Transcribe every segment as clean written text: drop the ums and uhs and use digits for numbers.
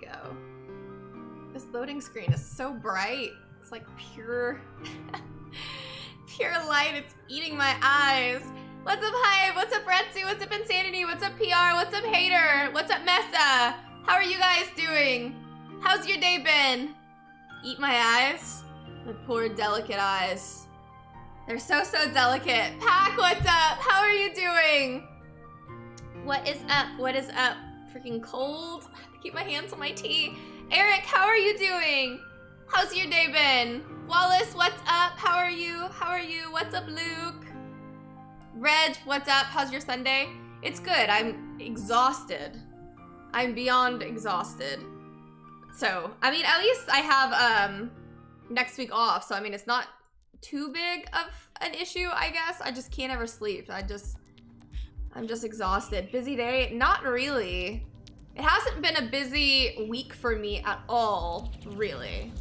go. This loading screen is so bright. It's like pure, pure light. It's eating my eyes. What's up, Hype? What's up, Retsu? What's up, Insanity? What's up, PR? What's up, Hater? What's up, Mesa? How are you guys doing? How's your day been? Eat my eyes? My poor, delicate eyes. They're so, so delicate. Pack, what's up? How are you doing? What is up? What is up? Freaking cold. I have to keep my hands on my tea. Eric, how are you doing? How's your day been? Wallace, what's up? How are you? How are you? What's up, Luke? Reg, what's up? How's your Sunday? It's good. I'm exhausted. I'm beyond exhausted. So, I mean, at least I have next week off. So, I mean, it's not too big of an issue, I guess. I just can't ever sleep. I'm just exhausted. Busy day? Not really. It hasn't been a busy week for me at all, really.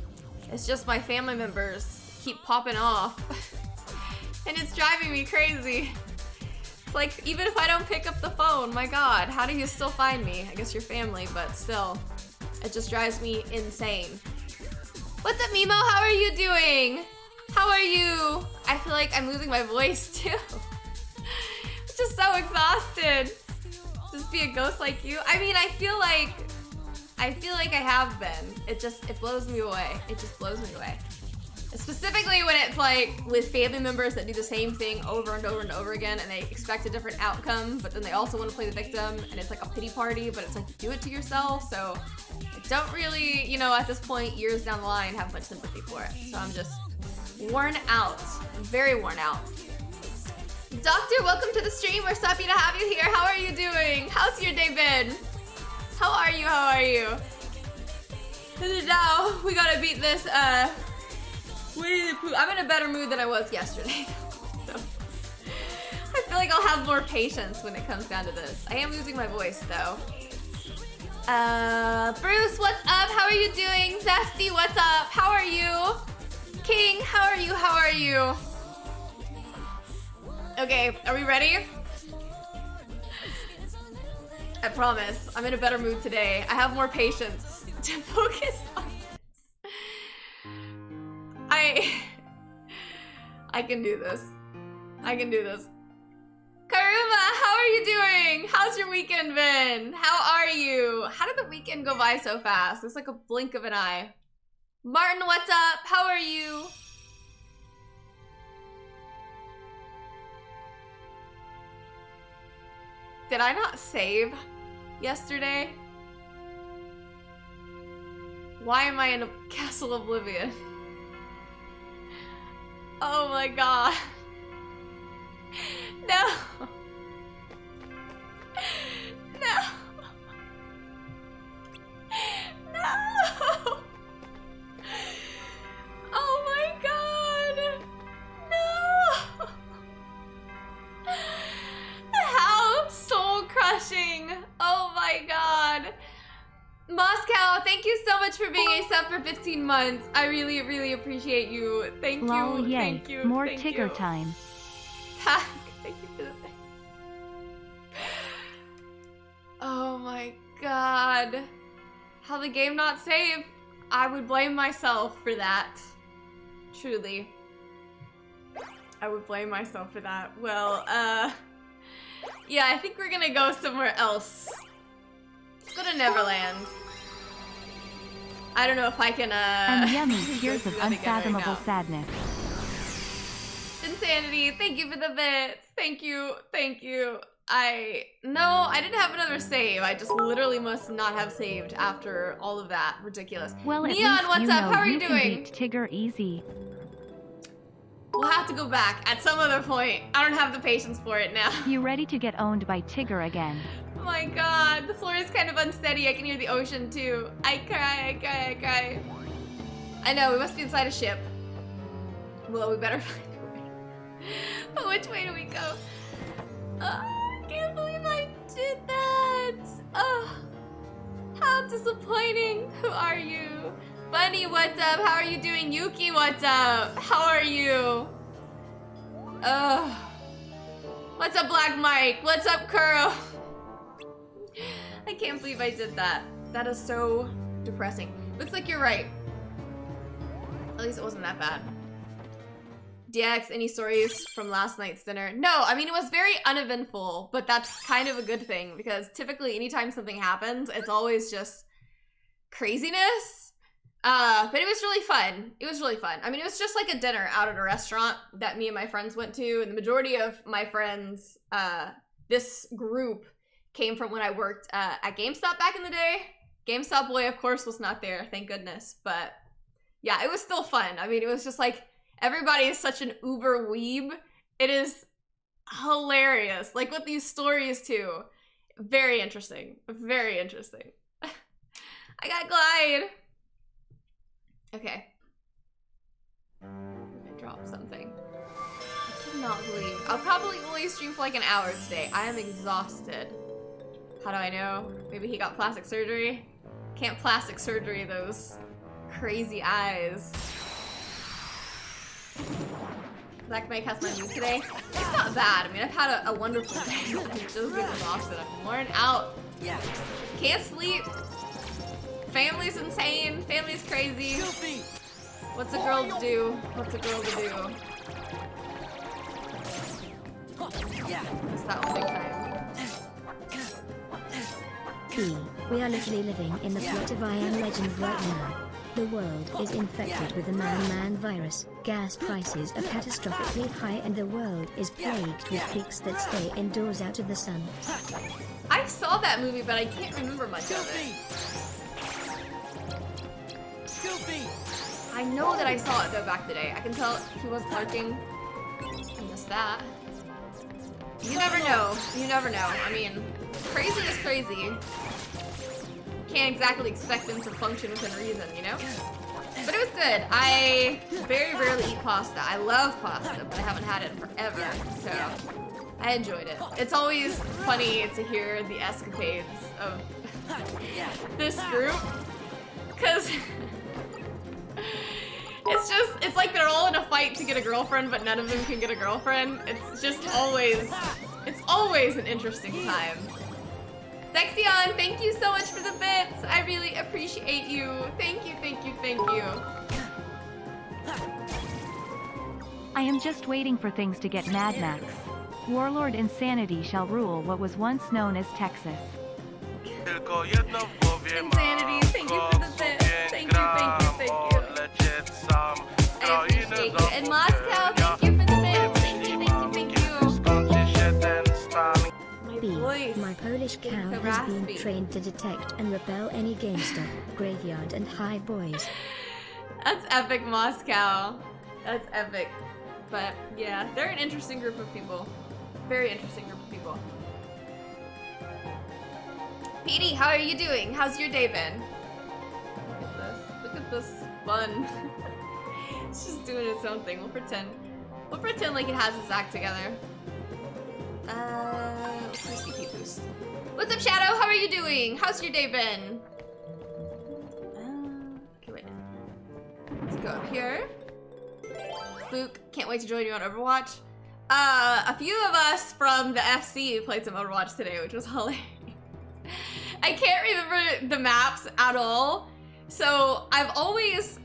It's just my family members keep popping off. And it's driving me crazy. It's like, even if I don't pick up the phone, my God, how do you still find me? I guess your family, but still. It just drives me insane. What's up, Mimo? How are you doing? How are you? I feel like I'm losing my voice too. Just so exhausted. Just be a ghost like you. I mean, I feel like I have been. It blows me away. It just blows me away. Specifically when it's like with family members that do the same thing over and over and over again and they expect a different outcome, but then they also want to play the victim and it's like a pity party, but it's like you do it to yourself. So I don't really, you know, at this point, years down the line, have much sympathy for it. So I'm just worn out. I'm very worn out. Doctor, welcome to the stream. We're so happy to have you here. How are you doing? How's your day been? How are you? How are you? Now we gotta beat this. I'm in a better mood than I was yesterday. So I feel like I'll have more patience when it comes down to this. I am losing my voice though. Bruce, what's up? How are you doing? Zesty, what's up? How are you? King, how are you? How are you? Okay, are we ready? I promise, I'm in a better mood today. I have more patience to focus on this. I can do this. I can do this. Karuma, how are you doing? How's your weekend been? How are you? How did the weekend go by so fast? It's like a blink of an eye. Martin, what's up? How are you? Did I not save yesterday? Why am I in a Castle Oblivion? Oh my God. No. No. No. Oh my God. No. How soul crushing. Oh my God. Moscow, thank you so much for being a sub for 15 months. I really, really appreciate you. Thank Lol, you. yay. Thank you. More thank Tigger you. time. Thank you for the thing. Oh my God. How the game not save? I would blame myself for that. Truly. I would blame myself for that. Well, yeah, I think we're gonna go somewhere else. Let's go to Neverland. I don't know if I can, And yummy tears of that again unfathomable right now. sadness. Insanity, thank you for the bits. Thank you, thank you. I didn't have another save. I just literally must not have saved after all of that. Ridiculous. Well, at Neon, least what's you up? know How are you you can doing? beat Tigger easy. We'll have to go back at some other point. I don't have the patience for it now. You ready to get owned by Tigger again? Oh my God, the floor is kind of unsteady. I can hear the ocean too. I cry, I cry, I cry. I know, we must be inside a ship. Well, we better find a way. But which way do we go? I can't believe I did that. Oh, how disappointing. Who are you? Bunny, what's up? How are you doing? Yuki, what's up? How are you? Ugh. What's up, Black Mike? What's up, Kuro? I can't believe I did that. That is so depressing. Looks like you're right. At least it wasn't that bad. DX, any stories from last night's dinner? No, I mean, it was very uneventful, but that's kind of a good thing because typically anytime something happens, it's always just craziness. But it was really fun. It was really fun. I mean, it was just like a dinner out at a restaurant that me and my friends went to, and the majority of my friends, this group came from when I worked at GameStop back in the day. GameStop boy, of course, was not there, thank goodness. But yeah, it was still fun. I mean, it was just like, everybody is such an uber weeb. It is hilarious. Like with these stories too. Very interesting. Very interesting. I got Glide. Okay. I dropped something. I cannot believe. I'll probably only stream for like an hour today. I am exhausted. How do I know? Maybe he got plastic surgery? Can't plastic surgery those crazy eyes. Black Mike has my mood today. It's not bad. I mean, I've had a wonderful day. I'm just exhausted. I'm worn out. Yeah. Can't sleep. Family's insane. Family's crazy. What's a girl to do? What's a girl to do? Yeah. It's that one big time. P. We are literally living in the plot of I Am Legend right now. The world is infected with the man-man virus. Gas prices are catastrophically high and the world is plagued with freaks that stay indoors out of the sun. I saw that movie, but I can't remember much of it. I know that I saw it though back in the day. I can tell he was lurking. I missed that. You never know. You never know. I mean, crazy is crazy. Can't exactly expect them to function within reason, you know? But it was good. I very rarely eat pasta. I love pasta, but I haven't had it in forever, so I enjoyed it. It's always funny to hear the escapades of this group, because it's like they're all in a fight to get a girlfriend, but none of them can get a girlfriend. It's always an interesting time. Sexion, thank you so much for the bits. I really appreciate you. Thank you, thank you, thank you. I am just waiting for things to get Mad Max. Warlord insanity shall rule what was once known as Texas. Insanity, thank you for the bits. Thank you, thank you, thank you. I appreciate you. And Moscow, thank you for the bits. Thank you, thank you, thank you. B. My Polish cow has been trained to detect and repel any GameStop, graveyard and high boys. That's epic, Moscow. That's epic. But yeah, they're an interesting group of people. Very interesting group of people. Petey, how are you doing? How's your day been? Look at this. Look at this bun. It's just doing its own thing. We'll pretend. We'll pretend like it has its act together. CP boost. What's up, Shadow? How are you doing? How's your day been? Okay, wait. Let's go up here. Luke, can't wait to join you on Overwatch. A few of us from the FC played some Overwatch today, which was hilarious. I can't remember the maps at all. So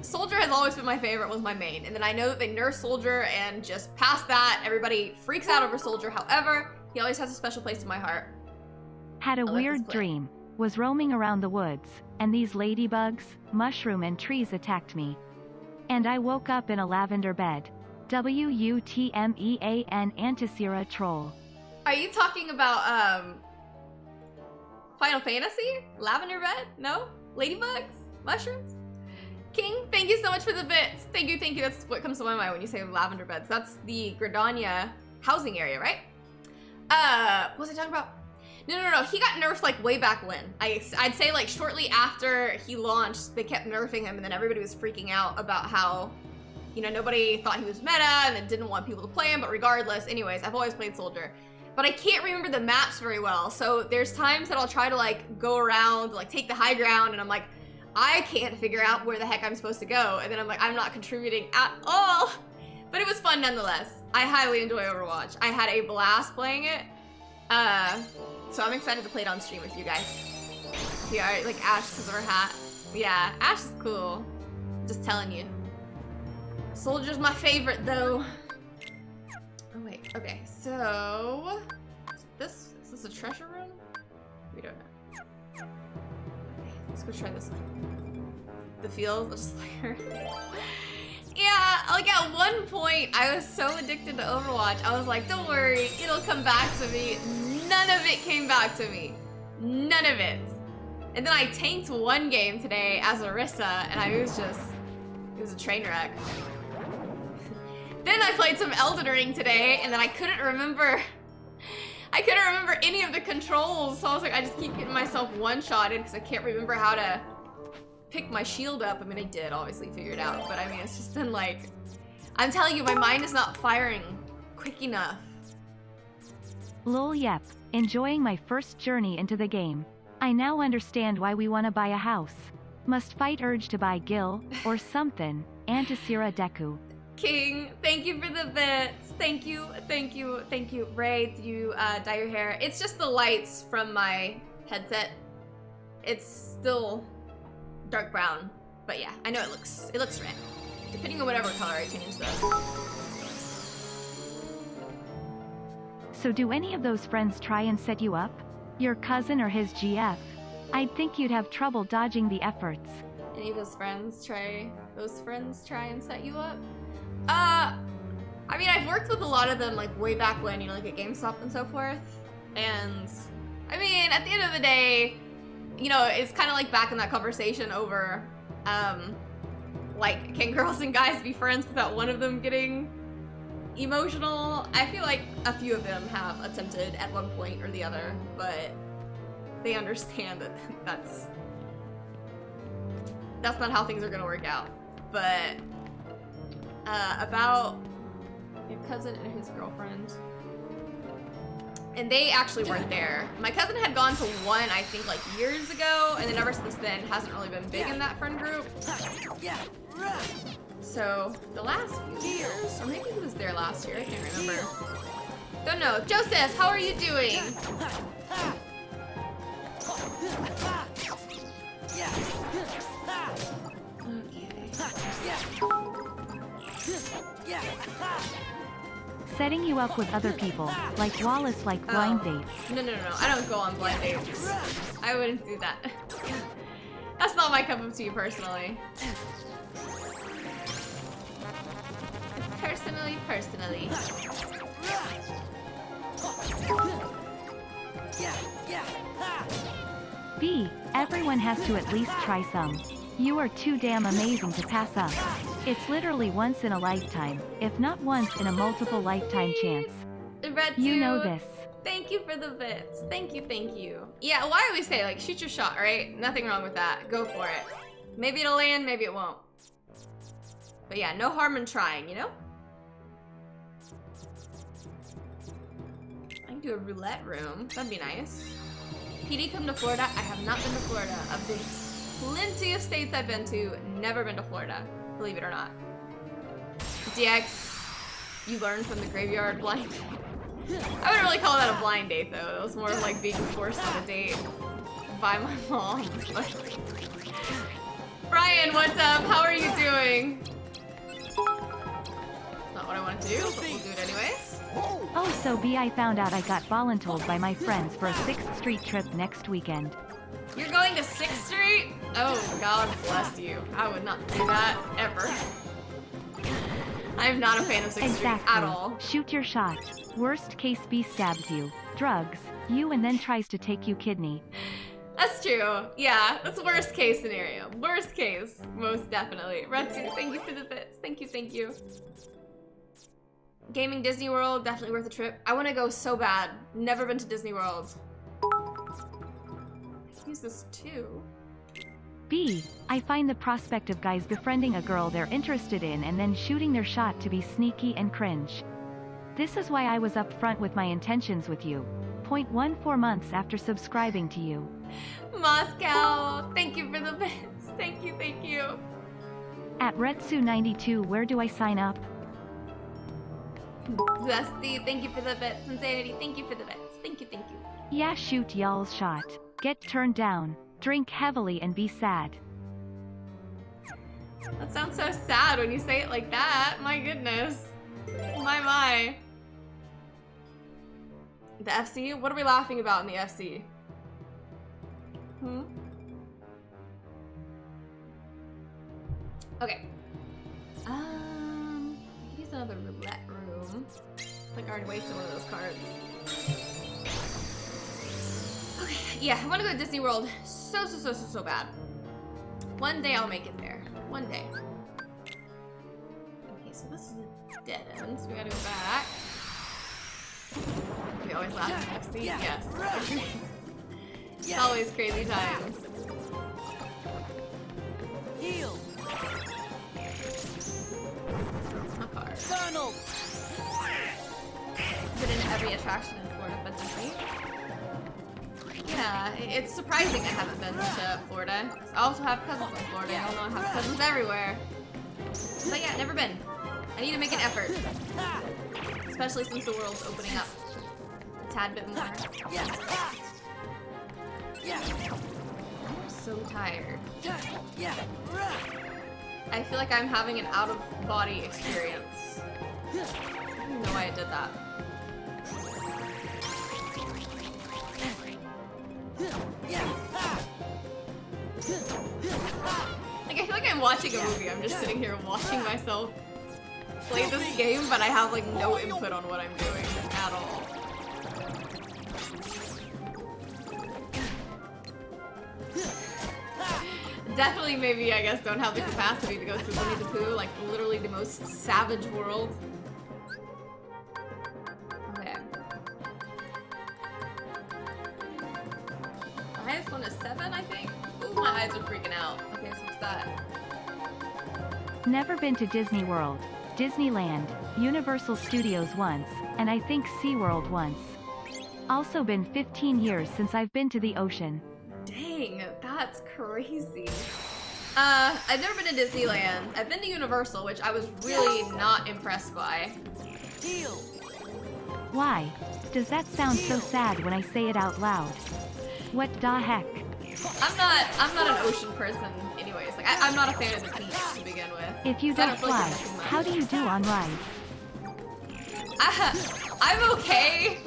Soldier has always been my favorite, was my main. And then I know that they nerfed Soldier, and just past that, everybody freaks out over Soldier. However, he always has a special place in my heart. Had a weird dream. Was roaming around the woods, and these ladybugs, mushroom and trees attacked me. And I woke up in a lavender bed. WUTMEAN Antisera troll. Are you talking about, Final Fantasy? Lavender bed? No? Ladybugs? Mushrooms? King, thank you so much for the bits. Thank you, thank you. That's what comes to my mind when you say lavender beds. That's the Gridania housing area, right? What was I talking about? No. He got nerfed like way back when. I'd say like shortly after he launched, they kept nerfing him, and then everybody was freaking out about how, you know, nobody thought he was meta and then didn't want people to play him, but regardless, anyways, I've always played Soldier. But I can't remember the maps very well, so there's times that I'll try to like go around, like take the high ground, and I'm like, I can't figure out where the heck I'm supposed to go, and then I'm like, I'm not contributing at all. But it was fun nonetheless. I highly enjoy Overwatch. I had a blast playing it. So I'm excited to play it on stream with you guys. Yeah, like Ash because of her hat. Yeah, Ash is cool. Just telling you. Soldier's my favorite, though. Oh, wait. Okay, so... Is this a treasure room? We don't know. Okay, let's go try this one. The fields, let's just play her. Yeah, like at one point, I was so addicted to Overwatch. I was like, don't worry, it'll come back to me. None of it came back to me. None of it. And then I tanked one game today as Orisa, and it was a train wreck. Then I played some Elden Ring today, and then I couldn't remember any of the controls. So I was like, I just keep getting myself one-shotted because I can't remember how to pick my shield up. I mean, I did obviously figure it out, but I mean, it's just been like, I'm telling you, my mind is not firing quick enough. Lol, yep. Enjoying my first journey into the game. I now understand why we want to buy a house. Must fight urge to buy Gil, or something. Antisera Deku. King, thank you for the bits. Thank you, thank you, thank you. Ray, did you dye your hair? It's just the lights from my headset. It's still dark brown, but yeah, I know it looks red. Depending on whatever color I change though. So do any of those friends try and set you up? Your cousin or his GF? I'd think you'd have trouble dodging the efforts. Any of those friends try and set you up? I mean, I've worked with a lot of them like way back when, you know, like at GameStop and so forth. And I mean, at the end of the day, you know, it's kind of like back in that conversation over, like, can girls and guys be friends without one of them getting emotional? I feel like a few of them have attempted at one point or the other, but they understand that that's not how things are gonna work out. But about your cousin and his girlfriend, and they actually weren't there. My cousin had gone to one, I think, like years ago, and then ever since then hasn't really been big in that friend group. So the last few years, or maybe he was there last year, I can't remember. Don't know. Joseph, how are you doing? Setting you up with other people, like Wallace, like blind dates. No, I don't go on blind dates. I wouldn't do that. That's not my cup of tea, personally. Personally. B. Everyone has to at least try some. You are too damn amazing to pass up. It's literally once in a lifetime, if not once in a multiple lifetime chance. You know this. Thank you for the bits. Thank you. Yeah, well, I always say, like, shoot your shot, right? Nothing wrong with that. Go for it. Maybe it'll land, maybe it won't. But yeah, no harm in trying, you know? I can do a roulette room. That'd be nice. PD, come to Florida? I have not been to Florida. I've been plenty of states I've been to, never been to Florida, believe it or not. DX, you learned from the graveyard blind. I wouldn't really call that a blind date though. It was more of like being forced on a date by my mom. Brian, what's up? How are you doing? Not what I wanted to do, but we'll do it anyways. Oh, so B, I found out I got voluntold by my friends for a 6th Street trip next weekend. You're going to 6th Street? Oh, God bless you. I would not do that, ever. I am not a fan of 6th Street at all. Shoot your shot. Worst case, B stabs you. Drugs. You and then tries to take you kidney. That's true. Yeah, that's worst case scenario. Worst case, most definitely. Retsu, thank you for the bits. Thank you. Gaming Disney World, definitely worth a trip. I want to go so bad. Never been to Disney World. Use this too. B. I find the prospect of guys befriending a girl they're interested in and then shooting their shot to be sneaky and cringe. This is why I was upfront with my intentions with you. 0.14 months after subscribing to you. Moscow, thank you for the bits. Thank you. At Retsu92, where do I sign up? Dusty, thank you for the bits. Insanity, thank you for the bits. Thank you. Yeah, shoot y'all's shot. Get turned down. Drink heavily and be sad. That sounds so sad when you say it like that. My goodness. My. The FC? What are we laughing about in the FC? Okay. I could use another roulette room. I think I already wasted one of those cards. Okay, yeah, I want to go to Disney World so bad. One day I'll make it there. One day. Okay, so this is a dead end, so we gotta go back. We always laugh at FC. Yes. It's always crazy times. Heal. My card. Donald. Been in every attraction in Florida but Disney. Yeah, it's surprising I haven't been to Florida. I also have cousins in Florida. I don't know I have cousins everywhere. But yeah, never been. I need to make an effort. Especially since the world's opening up a tad bit more. I'm so tired. I feel like I'm having an out-of-body experience. I don't even know why I did that. Like, I feel like I'm watching a movie. I'm just sitting here watching myself play this game, but I have like no input on what I'm doing at all. Definitely, maybe, I guess, don't have the capacity to go through Winnie the Pooh, like literally the most savage world. Okay. The highest one is 7, I think. Ooh, my eyes are freaking out. Okay, so what's that? Never been to Disney World, Disneyland, Universal Studios once, and I think SeaWorld once. Also been 15 years since I've been to the ocean. Dang, that's crazy. I've never been to Disneyland. I've been to Universal, which I was really not impressed by. Heal. Why? Does that sound so sad when I say it out loud? What the heck? I'm not an ocean person anyways. Like, I'm not a fan of the beach to begin with. If you don't fly, how do you do on rides? I'm okay.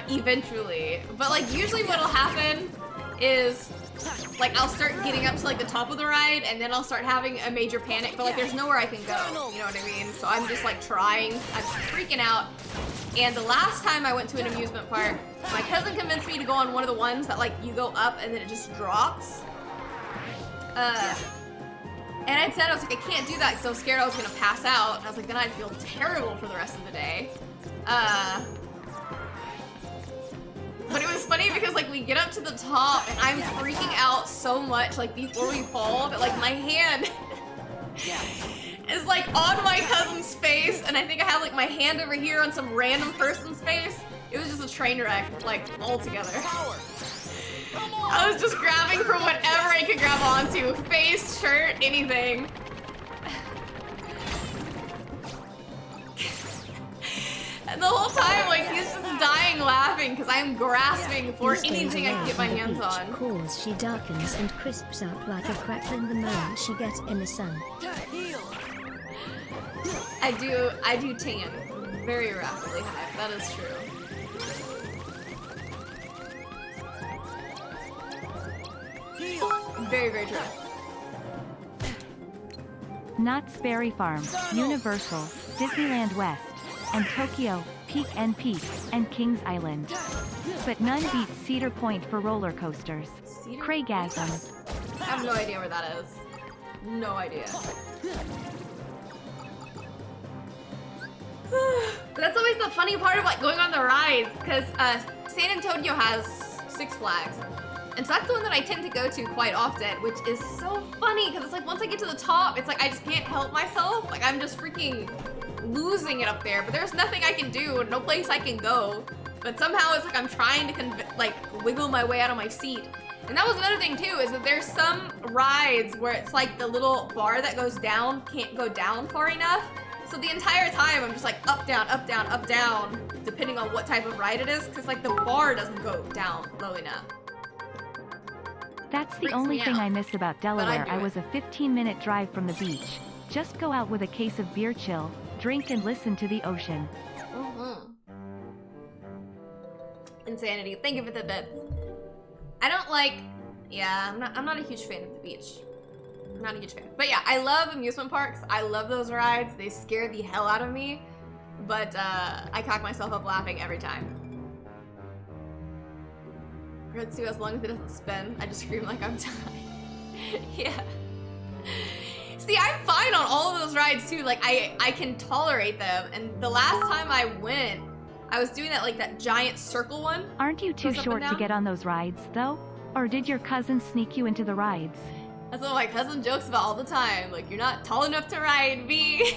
Eventually. But like, usually what'll happen is, like, I'll start getting up to like the top of the ride and then I'll start having a major panic, but like there's nowhere I can go, you know what I mean? So I'm just like trying, I'm freaking out. And the last time I went to an amusement park, my cousin convinced me to go on one of the ones that like you go up and then it just drops. And I said, I was like, I can't do that because I was scared I was gonna pass out. And I was like, then I'd feel terrible for the rest of the day. But it was funny because like we get up to the top and I'm freaking out so much like before we fall that like my hand is like on my cousin's face and I think I have like my hand over here on some random person's face. It was just a train wreck, like all together. I was just grabbing for whatever I could grab onto. Face, shirt, anything. And the whole time, like, he's just dying laughing because I'm grasping for anything I can get my hands on. Cause she darkens and crisps up like a crackling the moment she gets in the sun. I do tan very rapidly, Hive. That is true. Very, very true. Knott's Berry Farm, Universal, Disneyland West, and Tokyo, Peak and Peak, and Kings Island. But none beats Cedar Point for roller coasters. Craigasm. I have no idea where that is. No idea. But that's always the funny part of like going on the rides, because San Antonio has Six Flags. And so that's the one that I tend to go to quite often, which is so funny because it's like once I get to the top, it's like I just can't help myself. Like I'm just freaking losing it up there, but there's nothing I can do, no place I can go. But somehow it's like I'm trying to like wiggle my way out of my seat. And that was another thing too, is that there's some rides where it's like the little bar that goes down can't go down far enough. So the entire time I'm just like up, down, depending on what type of ride it is, because like the bar doesn't go down low enough. That's the Freaks only me thing out. I miss about Delaware. do I it. was a 15-minute drive from the beach. Just go out with a case of beer, chill, drink, and listen to the ocean. Insanity. Thank you for the bits. I don't like. Yeah, I'm not a huge fan of the beach. I'm not a huge fan. But yeah, I love amusement parks. I love those rides. They scare the hell out of me. But I cock myself up laughing every time. Red Sue, as long as it doesn't spin, I just scream like I'm dying. Yeah. See, I'm fine on all of those rides too. Like I can tolerate them. And the last time I went, I was doing that like that giant circle one. Aren't you too Goes up and short to down? get on those rides, though? Or did your cousin sneak you into the rides? That's what my cousin jokes about all the time. Like, you're not tall enough to ride, B.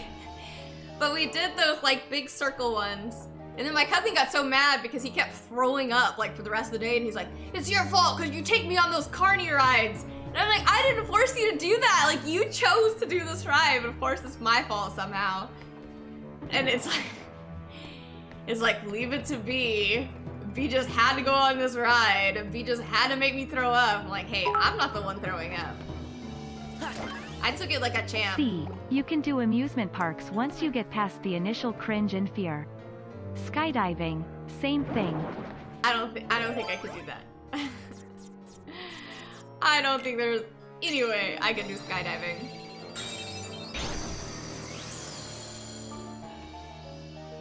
But we did those like big circle ones. And then my cousin got so mad because he kept throwing up like for the rest of the day. And he's like, it's your fault because you take me on those carny rides. And I'm like, I didn't force you to do that. Like, you chose to do this ride. But of course, it's my fault somehow. And it's like, leave it to B. B just had to go on this ride. B just had to make me throw up. I'm like, hey, I'm not the one throwing up. I took it like a champ. See, you can do amusement parks once you get past the initial cringe and fear. Skydiving, same thing. I don't think I could do that. I don't think there's any way I can do skydiving.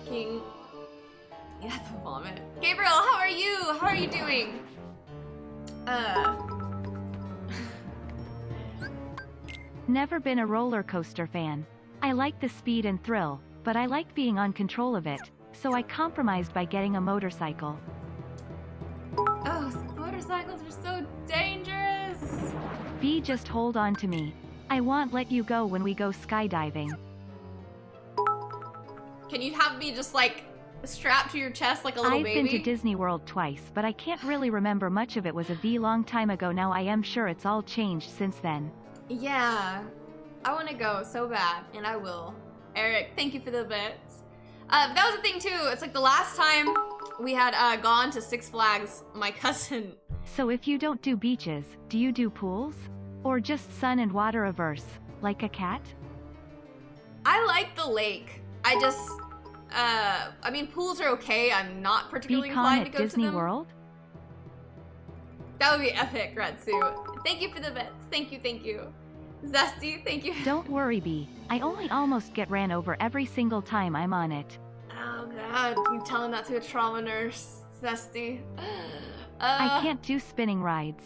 King. You have to vomit. Gabriel, how are you? How are you doing? Never been a roller coaster fan. I like the speed and thrill, but I like being on control of it, so I compromised by getting a motorcycle. Oh, motorcycles are so dangerous. B, just hold on to me. I won't let you go when we go skydiving. Can you have me just like strapped to your chest like a little I've baby? been to Disney World twice, but I can't really remember much of it. Was a long time ago now. I am sure it's all changed since then. Yeah, I want to go so bad, and I will. Eric, thank you for the bits. That was the thing too. It's like the last time we had gone to Six Flags, my cousin. So if you don't do beaches, do you do pools? Or just sun and water averse, like a cat? I like the lake. I just, I mean, pools are okay. I'm not particularly Be calm inclined to at go Disney to them. World? That would be epic, Ratsu. Thank you for the bits. Thank you, thank you. Zesty, thank you. Don't worry, B. I only almost get ran over every single time I'm on it. Oh god, you telling that to a trauma nurse, Zesty. I can't do spinning rides.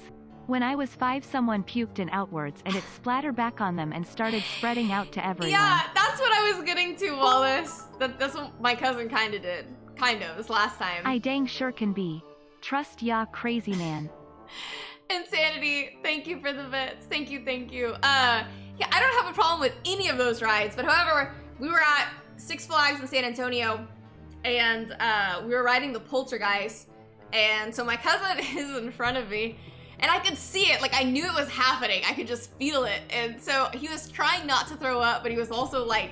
When I was 5, someone puked and outwards, and it splattered back on them and started spreading out to everyone. Yeah, that's what I was getting to, Wallace. That's what my cousin kind of did. Kind of, this last time. I dang sure can be. Trust ya, crazy man. Insanity, thank you for the bits. Thank you, thank you. Yeah, I don't have a problem with any of those rides, but however, we were at Six Flags in San Antonio, and we were riding the Poltergeist, and so my cousin is in front of me, and I could see it, like I knew it was happening, I could just feel it, and so he was trying not to throw up, but he was also like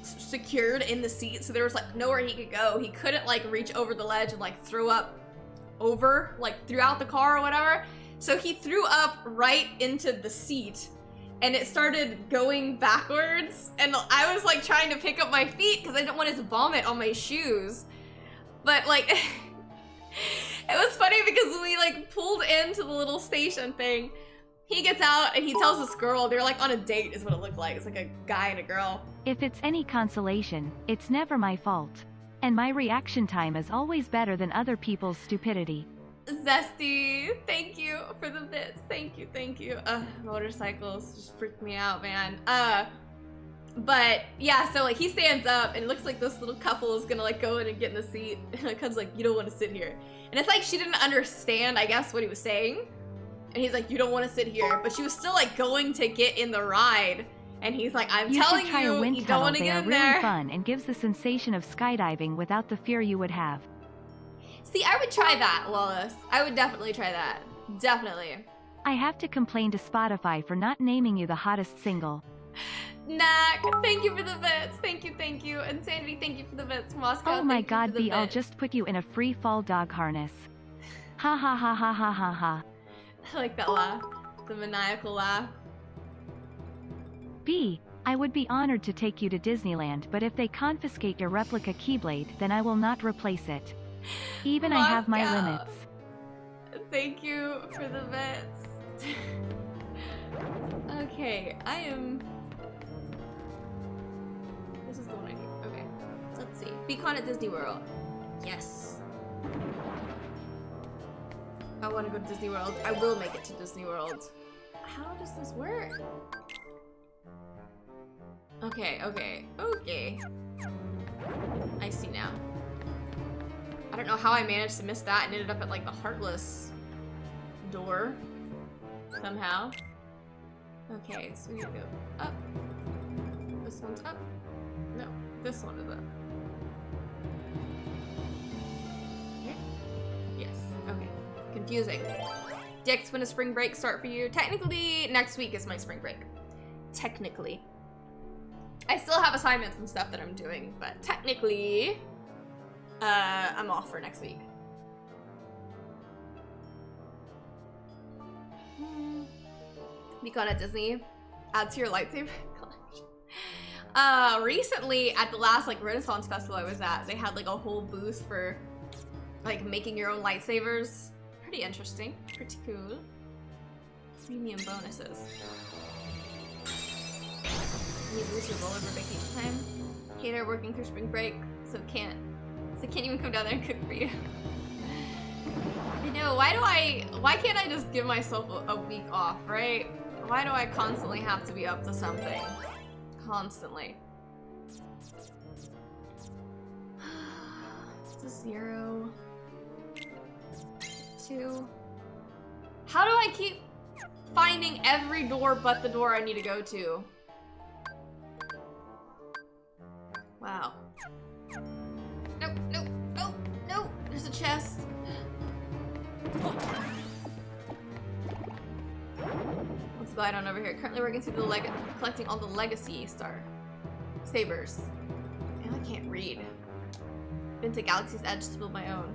secured in the seat, so there was like nowhere he could go. He couldn't like reach over the ledge and like throw up over, like throughout the car or whatever. So he threw up right into the seat and it started going backwards. And I was like trying to pick up my feet because I didn't want his vomit on my shoes. But like, it was funny because we like pulled into the little station thing. He gets out and he tells this girl, they're like on a date is what it looked like. It's like a guy and a girl. If it's any consolation, it's never my fault. And my reaction time is always better than other people's stupidity. Zesty, thank you for the bits. Thank you, thank you. Motorcycles just freak me out, man. But yeah, so like he stands up and it looks like this little couple is gonna like go in and get in the seat. And my cousin's like, you don't want to sit here. And it's like she didn't understand, I guess, what he was saying. And he's like, you don't want to sit here. But she was still like going to get in the ride. And he's like, I'm telling you, you don't want to they get are in really there. fun and gives the sensation of skydiving without the fear you would have. See, I would try that, Wallace. I would definitely try that. Definitely. I have to complain to Spotify for not naming you the hottest single. Knack, thank you for the bits. Thank you, thank you. Insanity, thank you for the bits. Moscow, Oh my thank you god, for the B, I'll bits. just put you in a free fall dog harness. Ha ha ha ha ha ha ha. I like that laugh. The maniacal laugh. B. I would be honored to take you to Disneyland, but if they confiscate your replica Keyblade, then I will not replace it. Even I have my Moscow. limits. Thank you for the bits. Okay, I am... This is the one I need. Okay, let's see. Beacon at Disney World. Yes. I want to go to Disney World. I will make it to Disney World. How does this work? Okay, okay, okay. I see now. I don't know how I managed to miss that and ended up at like the Heartless door. Somehow. Okay, so we need to go up. This one's up. No, this one is up. Okay. Yes, okay. Confusing. Dix, when does spring break start for you? Technically, next week is my spring break. Technically. I still have assignments and stuff that I'm doing, but technically, I'm off for next week. Beacon at Disney. Add to your lightsaber collection. Recently, at the last like Renaissance festival I was at, they had like a whole booth for like making your own lightsabers. Pretty interesting. Pretty cool. Premium bonuses. You lose your roll over vacation time. Hater working through spring break, so can't even come down there and cook for you. I know, why can't I just give myself a week off, right? Why do I constantly have to be up to something? Constantly. It's a 0. 2. How do I keep finding every door but the door I need to go to? Wow. Nope, nope, nope, nope. There's a chest. Let's glide on over here. Currently working through the collecting all the legacy sabers. And I can't read. Been to Galaxy's Edge to build my own.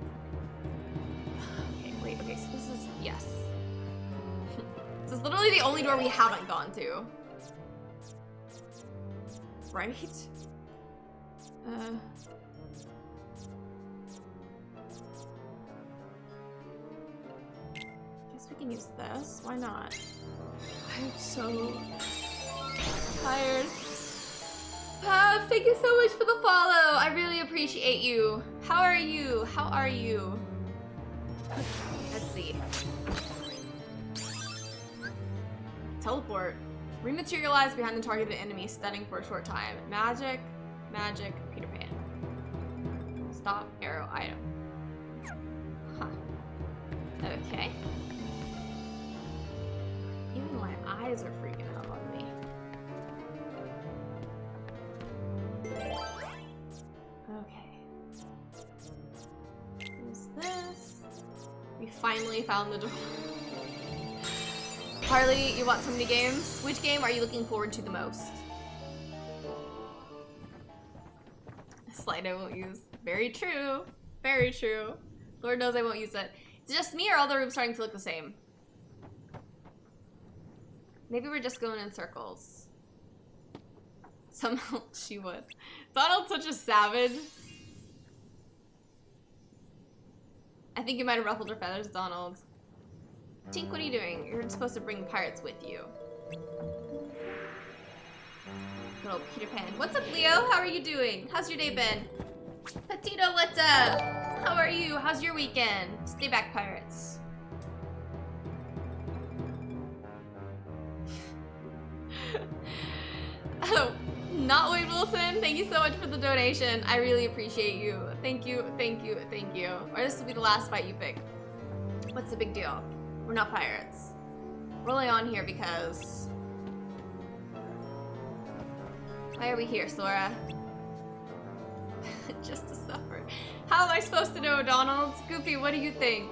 Okay, wait, okay, so this is, yes. This is literally the only door we haven't gone to. Right? Guess we can use this. Why not? I'm so tired. Thank you so much for the follow. I really appreciate you. How are you? How are you? Let's see. Teleport. Rematerialize behind the targeted enemy, stunning for a short time. Magic. Magic, Peter Pan. Stop, arrow, item. Huh. Okay. Even my eyes are freaking out on me. Okay. Who's this? We finally found the door. Harley, you want so many games? Which game are you looking forward to the most? Slide I won't use. Very true. Very true. Lord knows I won't use it. Is it just me or all the rooms starting to look the same? Maybe we're just going in circles. Somehow she was. Donald's such a savage. I think you might have ruffled her feathers, Donald. Tink, what are you doing? You're supposed to bring pirates with you. Good old Peter Pan. What's up, Leo? How are you doing? How's your day been? Petito, what's up? How are you? How's your weekend? Stay back, pirates. Oh, not Wade Wilson. Thank you so much for the donation. I really appreciate you. Thank you, thank you, thank you. Or this will be the last fight you pick. What's the big deal? We're not pirates. We're only on here because... Why are we here, Sora? Just to suffer. How am I supposed to know, Donald? Goofy, what do you think?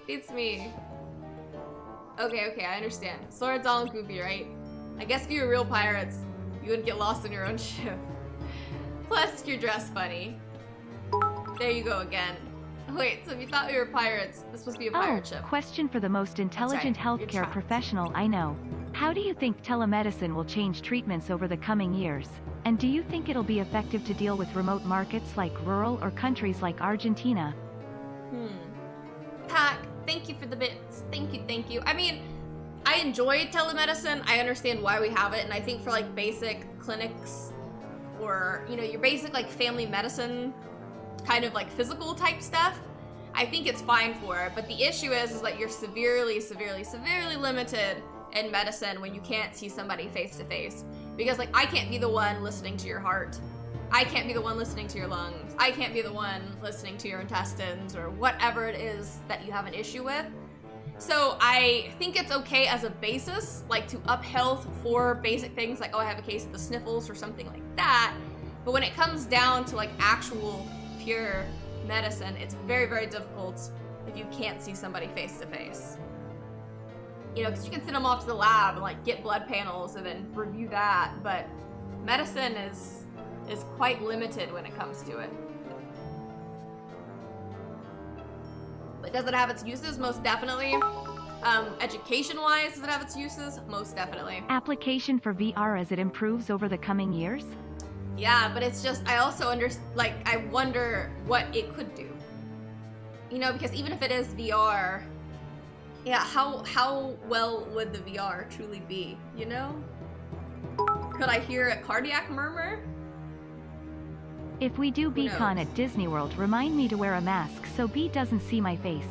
It's me. Okay, okay, I understand. Sora, Donald, Goofy, right? I guess if you were real pirates, you wouldn't get lost in your own ship. Plus, you're dressed funny. There you go again. Wait, so if you thought we were pirates, this must be a pirate ship. Question for the most intelligent right, you're healthcare trapped. professional I know. How do you think telemedicine will change treatments over the coming years? And do you think it'll be effective to deal with remote markets like rural or countries like Argentina? Pack, thank you for the bits. Thank you, thank you. I mean, I enjoy telemedicine. I understand why we have it, and I think for like basic clinics or, you know, your basic like family medicine kind of like physical type stuff, I think it's fine for it. But the issue is that you're severely limited in medicine when you can't see somebody face to face. Because like I can't be the one listening to your heart. I can't be the one listening to your lungs. I can't be the one listening to your intestines or whatever it is that you have an issue with. So I think it's okay as a basis, like to up health for basic things like, oh, I have a case of the sniffles or something like that. But when it comes down to like actual pure medicine, it's very difficult if you can't see somebody face to face. You know, because you can send them off to the lab and like get blood panels and then review that, but medicine is quite limited when it comes to it. But does it have its uses? Most definitely. Education-wise, does it have its uses? Most definitely. Application for VR as it improves over the coming years? Yeah, but it's just, I also I wonder what it could do. You know, because even if it is VR, yeah, how well would the VR truly be, you know? Could I hear a cardiac murmur? If we do BCon at Disney World, remind me to wear a mask so B doesn't see my face.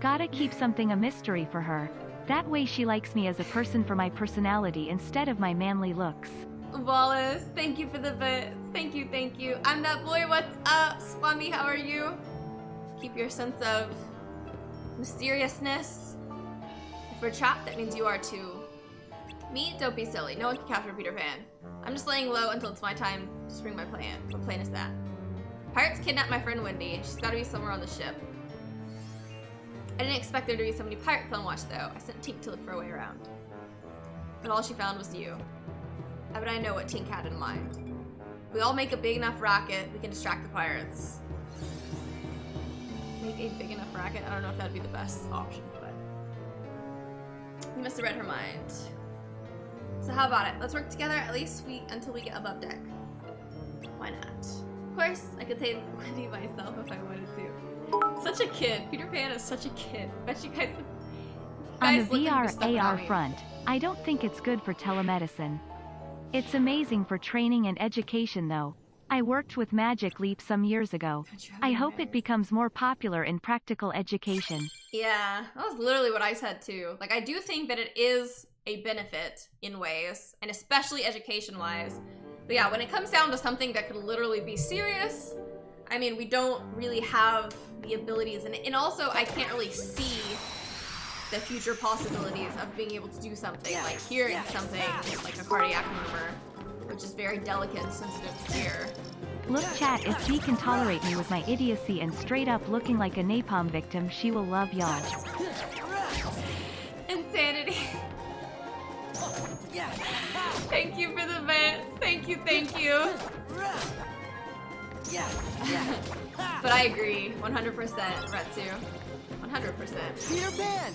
Gotta keep something a mystery for her. That way she likes me as a person for my personality instead of my manly looks. Wallace, thank you for the bits. Thank you. I'm that boy, what's up? Swami, how are you? Keep your sense of mysteriousness. If we're trapped, that means you are too. Me? Don't be silly. No one can capture Peter Pan. I'm just laying low until it's my time to spring my plan. What plan is that? Pirates kidnapped my friend Wendy. She's gotta be somewhere on the ship. I didn't expect there to be so many pirates on watch though. I sent Tink to look for a way around. But all she found was you. I bet I know what Tink had in mind. If we all make a big enough racket, we can distract the pirates. Make a big enough racket? I don't know if that'd be the best option, but... You must have read her mind. So how about it? Let's work together at least until we get above deck. Why not? Of course, I could save Wendy myself if I wanted to. Such a kid. Peter Pan is such a kid. Bet you guys On the looking for stuff VR about AR me. front, I don't think it's good for telemedicine. It's amazing for training and education though. I worked with Magic Leap some years ago. I hope it becomes more popular in practical education. Yeah, that was literally what I said too. Like, I do think that it is a benefit in ways, and especially education-wise. But yeah, when it comes down to something that could literally be serious, I mean, we don't really have the abilities, and also I can't really see the future possibilities of being able to do something, like hearing something like a cardiac murmur, which is very delicate and sensitive to hear. Look chat, if she can tolerate me with my idiocy and straight up looking like a napalm victim, she will love y'all. Insanity. Thank you for the bits. Thank you. But I agree, 100%, Retsu. 100%. Peter Pan!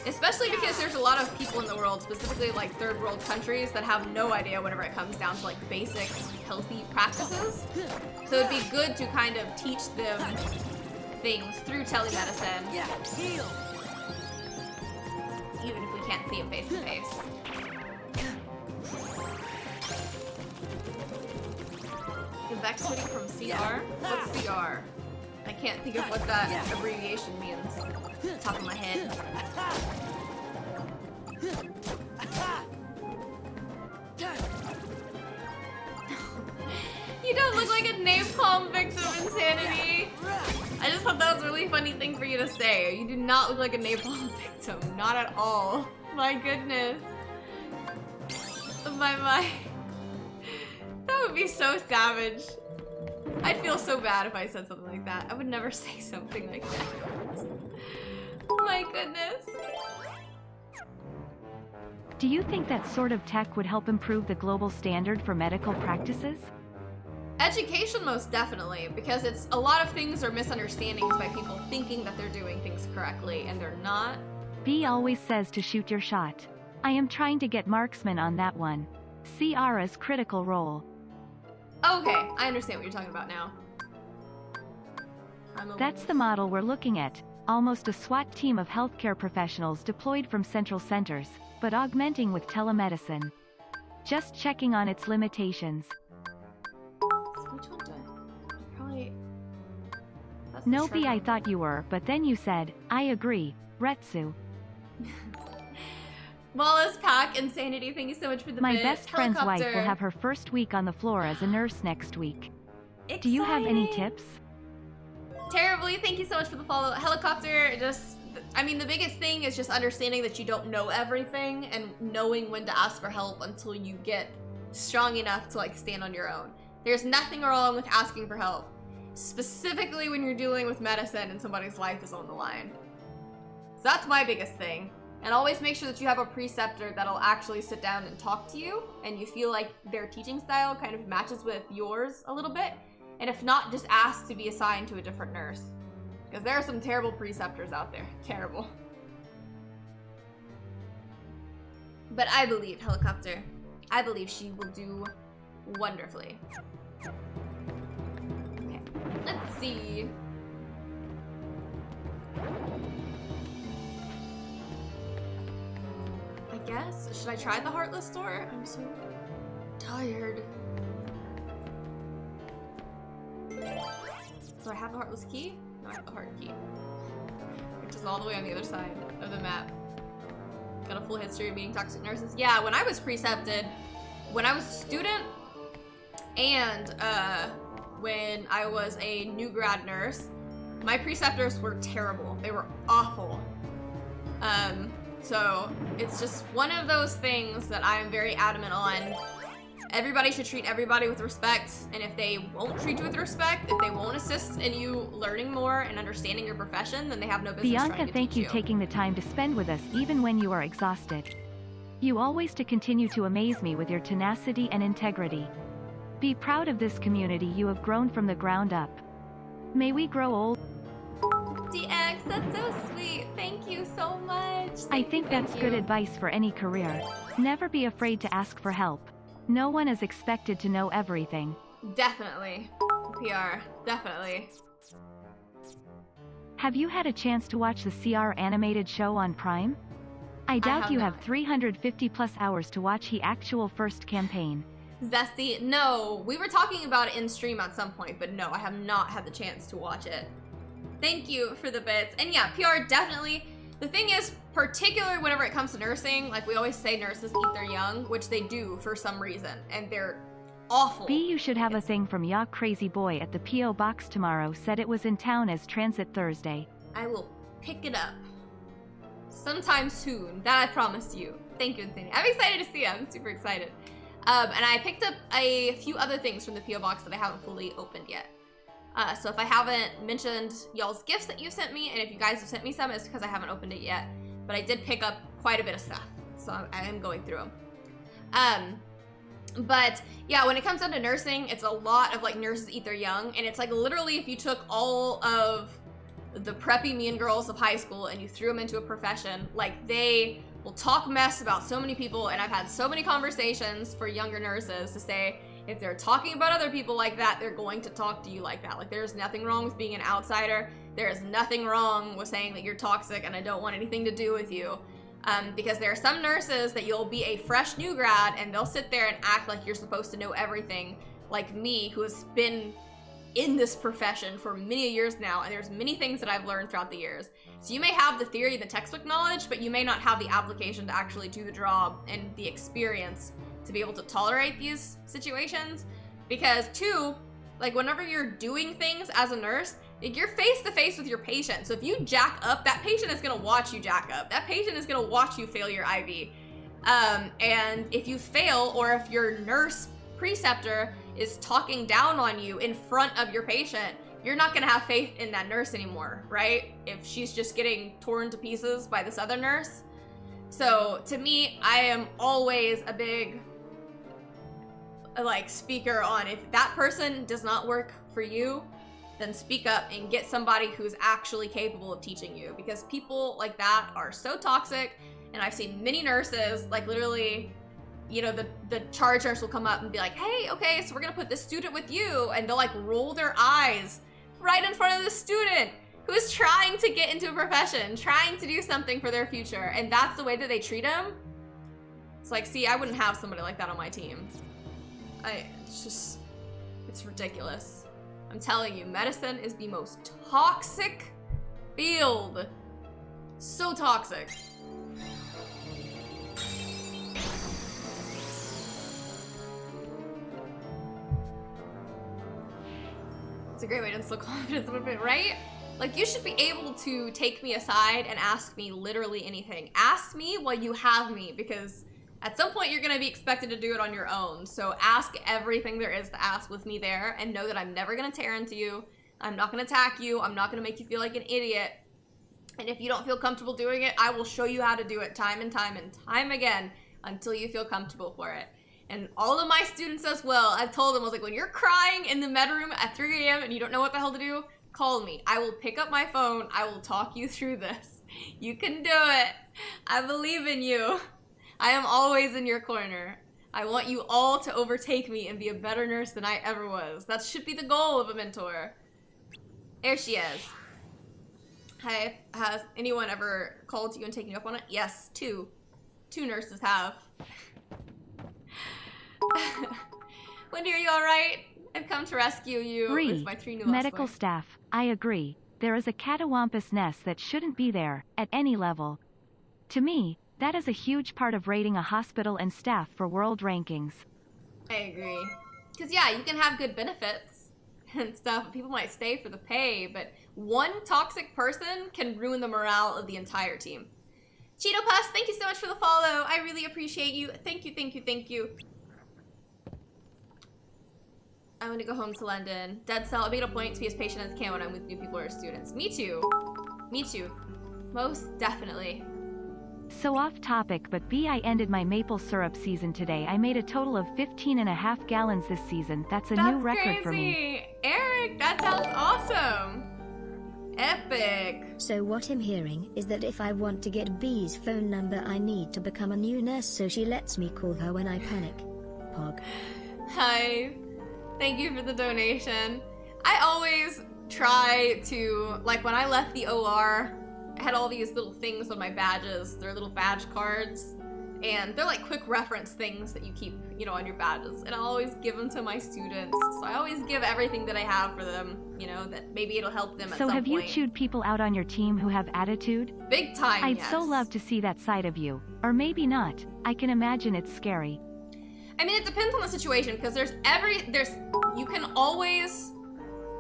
Especially because there's a lot of people in the world, specifically like third world countries, that have no idea whenever it comes down to like basic healthy practices. So it'd be good to kind of teach them things through telemedicine, Heal! even if we can't see them face to face. Vex quitting from CR? What's CR? I can't think of what that abbreviation means. Top of my head. You don't look like a napalm victim, Insanity. I just thought that was a really funny thing for you to say. You do not look like a napalm victim. Not at all. My goodness. My. That would be so savage. I'd feel so bad if I said something like that. I would never say something like that. My goodness. Do you think that sort of tech would help improve the global standard for medical practices? Education, most definitely, because it's a lot of things are misunderstandings by people thinking that they're doing things correctly and they're not. B always says to shoot your shot. I am trying to get marksman on that one. See Ara's critical role. Okay, I understand what you're talking about now. That's the model we're looking at. Almost a SWAT team of healthcare professionals deployed from central centers, but augmenting with telemedicine. Just checking on its limitations. So which one do I probably... That's the No B, I shred thought you were, but then you said, I agree, Retsu. Wallace Pack, Insanity, thank you so much for the My bit. best friend's wife will Helicopter. have her first week on the floor as a nurse next week. Do you have any Exciting. tips? Terribly, thank you so much for the follow. Helicopter, I mean, the biggest thing is just understanding that you don't know everything and knowing when to ask for help until you get strong enough to like stand on your own. There's nothing wrong with asking for help, specifically when you're dealing with medicine and somebody's life is on the line. So that's my biggest thing. And always make sure that you have a preceptor that'll actually sit down and talk to you and you feel like their teaching style kind of matches with yours a little bit. And if not, just ask to be assigned to a different nurse. Because there are some terrible preceptors out there. Terrible. But I believe, Helicopter, I believe she will do wonderfully. Okay, let's see. I guess, should I try the Heartless door? I'm so tired. Do I have the Heartless key? No, I have the Heart key. Which is all the way on the other side of the map. Got a full history of meeting toxic nurses. Yeah, when I was precepted, when I was a student, and when I was a new grad nurse, my preceptors were terrible. They were awful. So it's just one of those things that I am very adamant on. Everybody should treat everybody with respect, and if they won't treat you with respect, if they won't assist in you learning more and understanding your profession, then they have no business Bianca, trying to thank teach you taking the time to spend with us even when you are exhausted. You always to continue to amaze me with your tenacity and integrity. Be proud of this community you have grown from the ground up. May we grow old. DX, that's so sweet. Thank you so much. I think that's good advice. advice for any career. Never be afraid to ask for help. No one is expected to know everything. Definitely. PR, definitely. Have you had a chance to watch the CR animated show on Prime? I doubt have you not. have 350 plus hours to watch the actual first campaign. Zesty, no. We were talking about it in stream at some point, but no, I have not had the chance to watch it. Thank you for the bits. And yeah, PR, definitely. The thing is, particularly whenever it comes to nursing, like we always say nurses eat their young, which they do for some reason, and they're awful. B, you should have a thing from Ya Crazy Boy at the P.O. Box tomorrow. Said it was in town as Transit Thursday. I will pick it up sometime soon. That I promise you. Thank you, Anthony. I'm excited to see it. I'm super excited. And I picked up a few other things from the P.O. Box that I haven't fully opened yet. So if I haven't mentioned y'all's gifts that you sent me, and if you guys have sent me some, it's because I haven't opened it yet. But I did pick up quite a bit of stuff, so I am going through them. But yeah, when it comes down to nursing, it's a lot of like nurses eat their young, and it's like literally if you took all of the preppy mean girls of high school and you threw them into a profession, like they will talk mess about so many people, and I've had so many conversations for younger nurses to say, if they're talking about other people like that, they're going to talk to you like that. Like, there's nothing wrong with being an outsider. There is nothing wrong with saying that you're toxic and I don't want anything to do with you. Because there are some nurses that you'll be a fresh new grad and they'll sit there and act like you're supposed to know everything, like me, who has been in this profession for many years now, and there's many things that I've learned throughout the years. So you may have the theory, the textbook knowledge, but you may not have the application to actually do the job and the experience to be able to tolerate these situations. Because two, like whenever you're doing things as a nurse, like you're face to face with your patient. So if you jack up, that patient is gonna watch you jack up. That patient is gonna watch you fail your IV. And if you fail, or if your nurse preceptor is talking down on you in front of your patient, you're not gonna have faith in that nurse anymore, right? If she's just getting torn to pieces by this other nurse. So to me, I am always a big like speaker on if that person does not work for you, then speak up and get somebody who's actually capable of teaching you, because people like that are so toxic. And I've seen many nurses, like literally, you know, the charge nurse will come up and be like, hey, okay, so we're gonna put this student with you, and they'll like roll their eyes right in front of the student who's trying to get into a profession, trying to do something for their future, and that's the way that they treat them. It's like, see, I wouldn't have somebody like that on my team. It's ridiculous. I'm telling you, medicine is the most toxic field. So toxic. It's a great way to instill confidence, right? Like, you should be able to take me aside and ask me literally anything. Ask me while you have me, because at some point you're gonna be expected to do it on your own. So ask everything there is to ask with me there, and know that I'm never gonna tear into you. I'm not gonna attack you. I'm not gonna make you feel like an idiot. And if you don't feel comfortable doing it, I will show you how to do it time and time and time again until you feel comfortable for it. And all of my students as well, I've told them, I was like, when you're crying in the med room at 3 a.m. and you don't know what the hell to do, call me. I will pick up my phone. I will talk you through this. You can do it. I believe in you. I am always in your corner. I want you all to overtake me and be a better nurse than I ever was. That should be the goal of a mentor. There she is. Hi, has anyone ever called you and taken you up on it? Yes, two. Two nurses have. Wendy, are you alright? I've come to rescue you with my 3 new medical staff, I agree. There is a catawampus nest that shouldn't be there, at any level. To me, that is a huge part of rating a hospital and staff for world rankings. I agree. Because yeah, you can have good benefits and stuff. People might stay for the pay, but one toxic person can ruin the morale of the entire team. Cheeto Puss, thank you so much for the follow. I really appreciate you. Thank you, thank you, thank you. I'm gonna go home to London. Dead cell, I make it a point to be as patient as I can when I'm with new people or students. Me too. Me too. Most definitely. So off topic, but I ended my maple syrup season today. I made a total of 15.5 gallons this season. That's a new record for me. Eric, that sounds awesome. Epic. So what I'm hearing is that if I want to get B's phone number, I need to become a new nurse so she lets me call her when I panic. Pog. Hi. Thank you for the donation. I always try to, like when I left the OR, I had all these little things on my badges. They're little badge cards. And they're like quick reference things that you keep, you know, on your badges. And I'll always give them to my students. So I always give everything that I have for them, you know, that maybe it'll help them at some point. So have you chewed people out on your team who have attitude? Big time, I'd yes. so love to see that side of you. Or maybe not. I can imagine it's scary. I mean, it depends on the situation, because you can always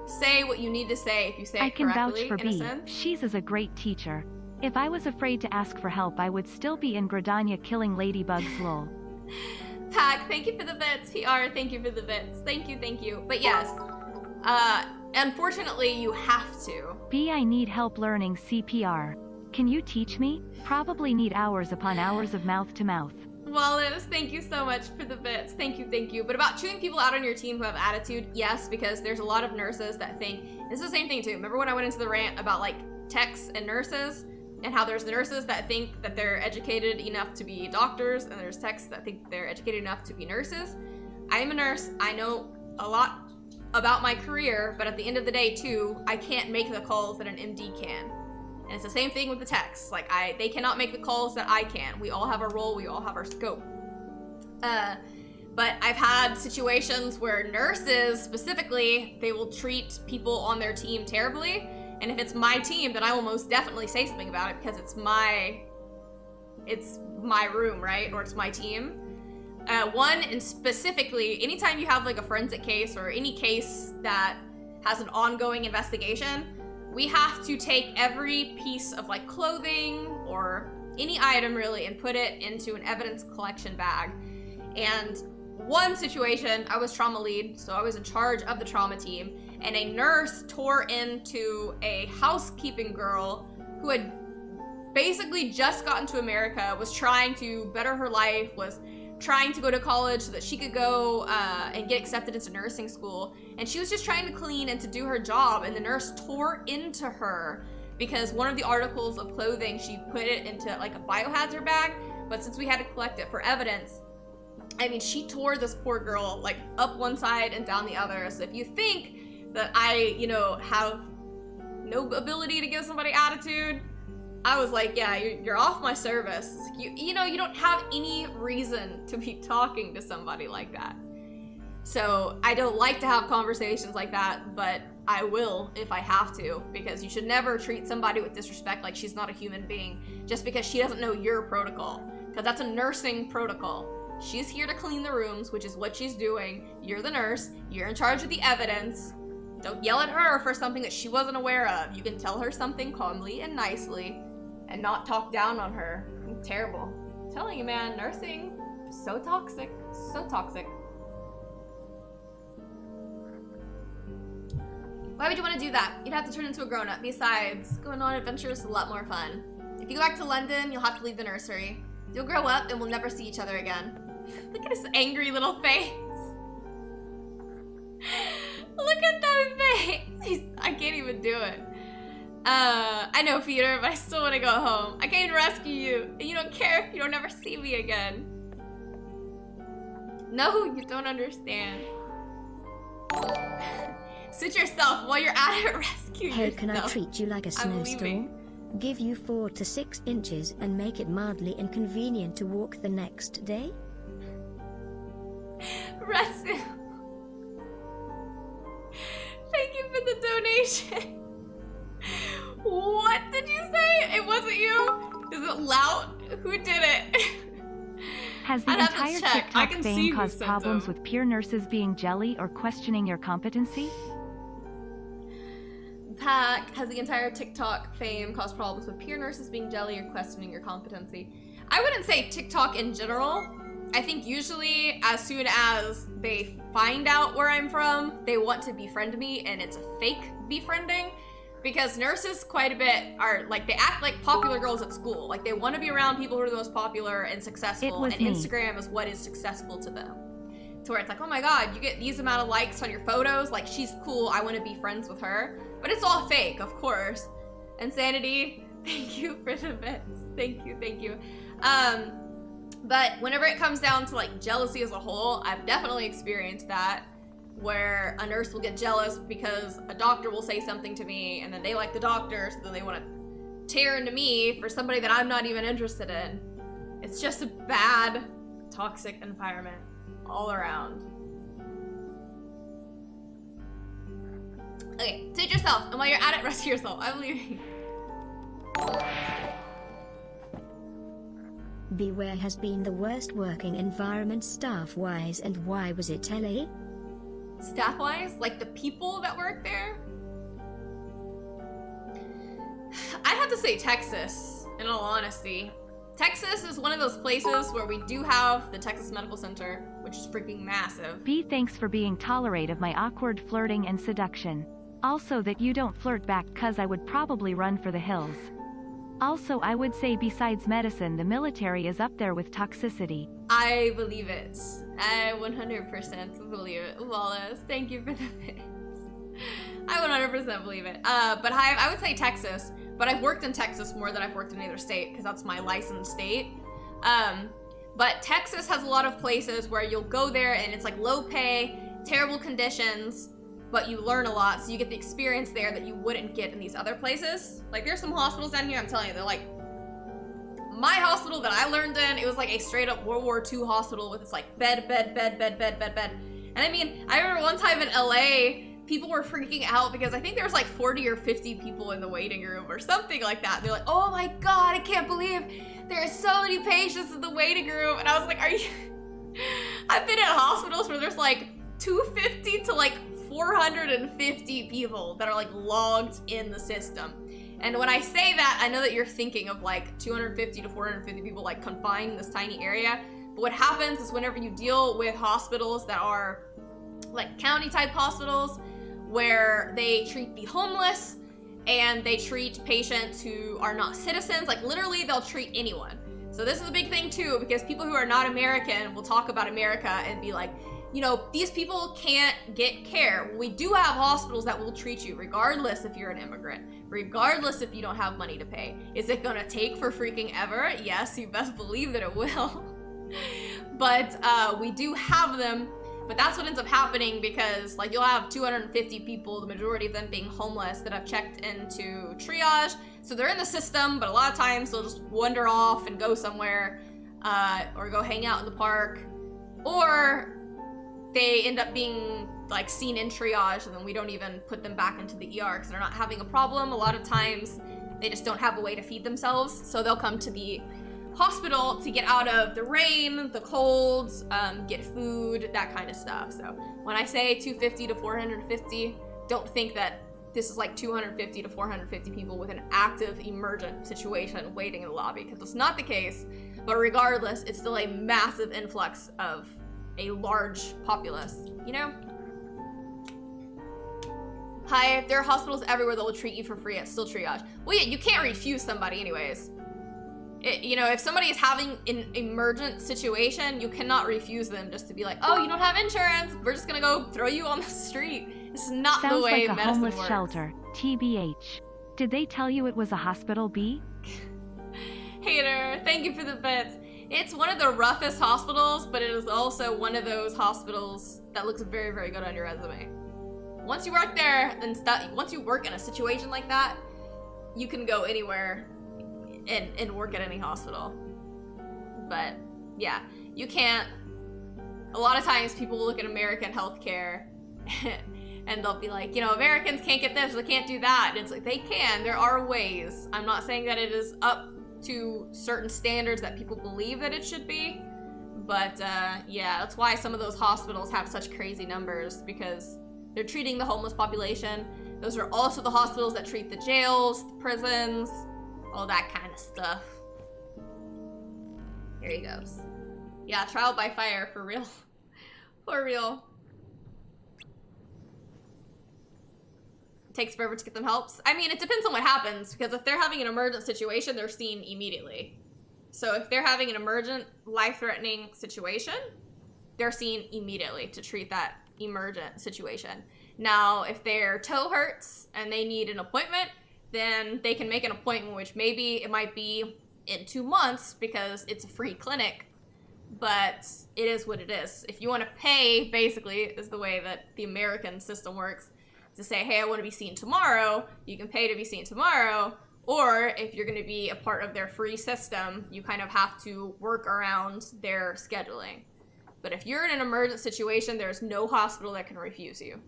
say what you need to say if you say it correctly. I can vouch for B. She's a great teacher. If I was afraid to ask for help, I would still be in Gradania killing ladybugs, lol. Pack, thank you for the bits. PR, thank you for the bits. Thank you, thank you. But yes, unfortunately, you have to. B, I need help learning CPR. Can you teach me? Probably need hours upon hours of mouth to mouth. Wallace, thank you so much for the bits. Thank you, thank you. But about chewing people out on your team who have attitude, yes, because there's a lot of nurses that think, this is the same thing too. Remember when I went into the rant about like techs and nurses? And how there's the nurses that think that they're educated enough to be doctors, and there's techs that think they're educated enough to be nurses. I'm a nurse. I know a lot about my career, but at the end of the day too, I can't make the calls that an MD can. And it's the same thing with the techs. Like they cannot make the calls that I can. We all have our role, we all have our scope. But I've had situations where nurses specifically, they will treat people on their team terribly. And if it's my team, then I will most definitely say something about it, because it's my room, right? Or it's my team. And specifically, anytime you have like a forensic case or any case that has an ongoing investigation, we have to take every piece of like clothing or any item really and put it into an evidence collection bag. And one situation, I was trauma lead, so I was in charge of the trauma team, and a nurse tore into a housekeeping girl who had basically just gotten to America, was trying to better her life, was trying to go to college so that she could go and get accepted into nursing school. And she was just trying to clean and to do her job, and the nurse tore into her because one of the articles of clothing, she put it into like a biohazard bag, but since we had to collect it for evidence, I mean, she tore this poor girl like up one side and down the other. So if you think that I, you know, have no ability to give somebody attitude, I was like, yeah, you're off my service. You know, you don't have any reason to be talking to somebody like that. So I don't like to have conversations like that, but I will if I have to, because you should never treat somebody with disrespect like she's not a human being just because she doesn't know your protocol, because that's a nursing protocol. She's here to clean the rooms, which is what she's doing. You're the nurse. You're in charge of the evidence. Don't yell at her for something that she wasn't aware of. You can tell her something calmly and nicely and not talk down on her. Terrible. I'm telling you, man, nursing, so toxic. So toxic. Why would you want to do that? You'd have to turn into a grown-up. Besides, going on adventures is a lot more fun. If you go back to London, you'll have to leave the nursery. You'll grow up and we'll never see each other again. Look at his angry little face. Look at that face. I can't even do it. I know, Peter, but I still want to go home. I came to rescue you, and you don't care if you don't ever see me again. No, you don't understand. Suit yourself while you're at it. Rescue yourself. Hey, can I treat you like a snowstorm? Give you 4 to 6 inches and make it mildly inconvenient to walk the next day? Resu. Thank you for the donation. What did you say? It wasn't you? Is it Lout? Who did it? Has the I'd have to entire check. I TikTok can see fame who caused sent problems them. with peer nurses being jelly or questioning your competency? Pack, has the entire TikTok fame caused problems with peer nurses being jelly or questioning your competency? I wouldn't say TikTok in general. I think usually as soon as they find out where I'm from, they want to befriend me, and it's a fake befriending. Because nurses quite a bit are like, they act like popular girls at school. Like they want to be around people who are the most popular and successful, and Instagram is what is successful to them. To where it's like, oh my god, you get these amount of likes on your photos, like she's cool, I want to be friends with her. But it's all fake, of course. Insanity, thank you for the bits. Thank you, thank you. But whenever it comes down to like jealousy as a whole, I've definitely experienced that, where a nurse will get jealous because a doctor will say something to me, and then they like the doctor, so then they want to tear into me for somebody that I'm not even interested in. It's just a bad, toxic environment all around. Okay, take yourself, and while you're at it, rescue yourself. I'm leaving. Beware has been the worst working environment staff-wise, and why was it LA? Staff-wise? Like the people that work there? I'd have to say Texas, in all honesty. Texas is one of those places where we do have the Texas Medical Center, which is freaking massive. B, thanks for being tolerate of my awkward flirting and seduction. Also that you don't flirt back, cause I would probably run for the hills. Also, I would say besides medicine, the military is up there with toxicity. I believe it. I 100% believe it. Wallace, thank you for the bits. I 100% believe it. But I would say Texas, but I've worked in Texas more than I've worked in either state, because that's my licensed state. But Texas has a lot of places where you'll go there and it's like low pay, terrible conditions, but you learn a lot, so you get the experience there that you wouldn't get in these other places. Like there's some hospitals down here, I'm telling you, they're like, my hospital that I learned in, it was like a straight up World War II hospital with this like bed. And I mean, I remember one time in LA, people were freaking out because I think there was like 40 or 50 people in the waiting room or something like that. They're like, oh my god, I can't believe there are so many patients in the waiting room. And I was like, are you... I've been in hospitals where there's like 250 to like 450 people that are like logged in the system. And when I say that, I know that you're thinking of like 250 to 450 people like confined in this tiny area. But what happens is whenever you deal with hospitals that are like county type hospitals where they treat the homeless and they treat patients who are not citizens, like literally they'll treat anyone. So this is a big thing too, because people who are not American will talk about America and be like, you know, these people can't get care. We do have hospitals that will treat you regardless if you're an immigrant, regardless if you don't have money to pay. Is it gonna take for freaking ever? Yes, you best believe that it will. But we do have them. But that's what ends up happening, because like you'll have 250 people, the majority of them being homeless, that have checked into triage. So they're in the system, but a lot of times they'll just wander off and go somewhere, or go hang out in the park, or they end up being like seen in triage, and then we don't even put them back into the ER because they're not having a problem. A lot of times they just don't have a way to feed themselves, so they'll come to the hospital to get out of the rain, the cold, get food, that kind of stuff. So when I say 250 to 450, don't think that this is like 250 to 450 people with an active emergent situation waiting in the lobby, because it's not the case. But regardless, it's still a massive influx of a large populace, you know? Hi, there are hospitals everywhere that will treat you for free at still triage. Well, yeah, you can't refuse somebody anyways. You know, if somebody is having an emergent situation, you cannot refuse them just to be like, oh, you don't have insurance, we're just gonna go throw you on the street. This is not the way medicine works. Sounds like a homeless shelter, TBH. Did they tell you it was a hospital, B? Hater, thank you for the bits. It's one of the roughest hospitals, but it is also one of those hospitals that looks very, very good on your resume. Once you work there, once you work in a situation like that, you can go anywhere and work at any hospital. But yeah, you can't. A lot of times people will look at American healthcare and they'll be like, you know, Americans can't get this, they can't do that. And it's like, they can, there are ways. I'm not saying that it is up to certain standards that people believe that it should be, but yeah, that's why some of those hospitals have such crazy numbers, because they're treating the homeless population. Those are also the hospitals that treat the jails, the prisons, all that kind of stuff. Here he goes. Yeah, trial by fire, for real. For real. It takes forever to get them help. I mean, it depends on what happens, because if they're having an emergent situation, they're seen immediately. So if they're having an emergent, life-threatening situation, they're seen immediately to treat that emergent situation. Now, if their toe hurts and they need an appointment, then they can make an appointment, which maybe it might be in 2 months because it's a free clinic, but it is what it is. If you want to pay, basically, is the way that the American system works, to say, hey, I want to be seen tomorrow, you can pay to be seen tomorrow, or if you're going to be a part of their free system, you kind of have to work around their scheduling. But if you're in an emergent situation, there's no hospital that can refuse you.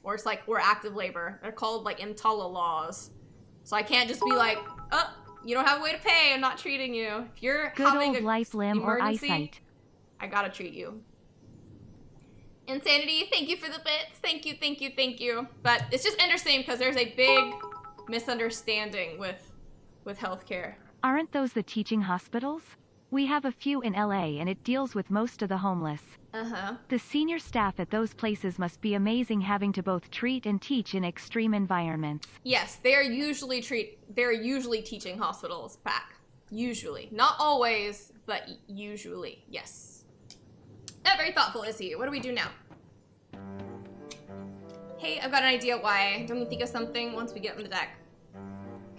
Or it's like, we're active labor. They're called like EMTALA laws. So I can't just be like, oh, you don't have a way to pay, I'm not treating you. If you're Good having old a life, limb, or eyesight, I gotta treat you. Insanity, thank you for the bits. Thank you, thank you, thank you. But it's just interesting because there's a big misunderstanding with healthcare. Aren't those the teaching hospitals? We have a few in LA and it deals with most of the homeless. Uh-huh. The senior staff at those places must be amazing, having to both treat and teach in extreme environments. Yes, they're usually teaching hospitals back. Usually. Not always, but usually, yes. Very thoughtful is he. What do we do now? Hey, I've got an idea why. Don't you think of something once we get on the deck?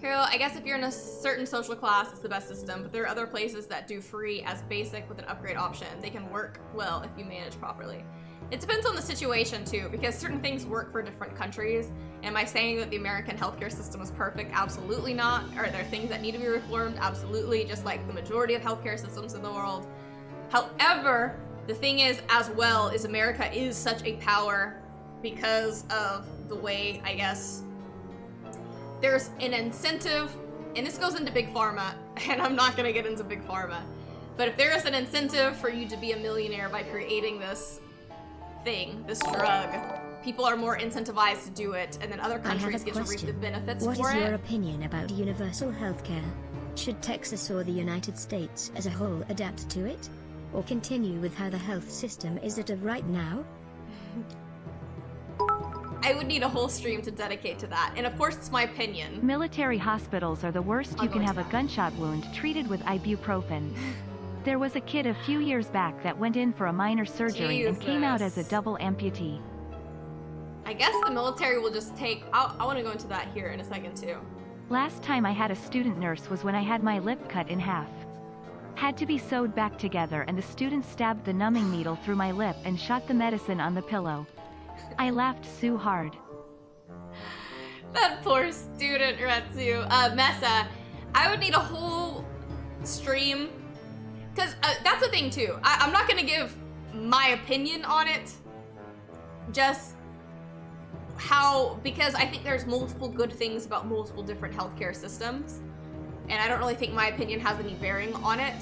Carol, I guess if you're in a certain social class, it's the best system, but there are other places that do free as basic with an upgrade option. They can work well if you manage properly. It depends on the situation too, because certain things work for different countries. Am I saying that the American healthcare system is perfect? Absolutely not. Are there things that need to be reformed? Absolutely, just like the majority of healthcare systems in the world. However, the thing is, as well, is America is such a power because of the way, I guess, there's an incentive, and this goes into big pharma, and I'm not gonna get into big pharma, but if there is an incentive for you to be a millionaire by creating this thing, this drug, people are more incentivized to do it, and then other countries get to reap the benefits for it. What is your opinion about universal healthcare? Should Texas or the United States as a whole adapt to it? Or continue with how the health system is at of right now? I would need a whole stream to dedicate to that. And of course, it's my opinion. Military hospitals are the worst. I'll You go can into have a that. gunshot wound treated with ibuprofen. There was a kid a few years back that went in for a minor surgery and came out as a Jesus. double amputee. I guess the military will just take... I want to go into that here in a second, too. Last time I had a student nurse was when I had my lip cut in half. Had to be sewed back together, and the student stabbed the numbing needle through my lip and shot the medicine on the pillow. I laughed so hard. That poor student, Retsu. Mesa, I would need a whole stream. Because that's the thing, too. I'm not going to give my opinion on it. Just how... Because I think there's multiple good things about multiple different healthcare systems. And I don't really think my opinion has any bearing on it,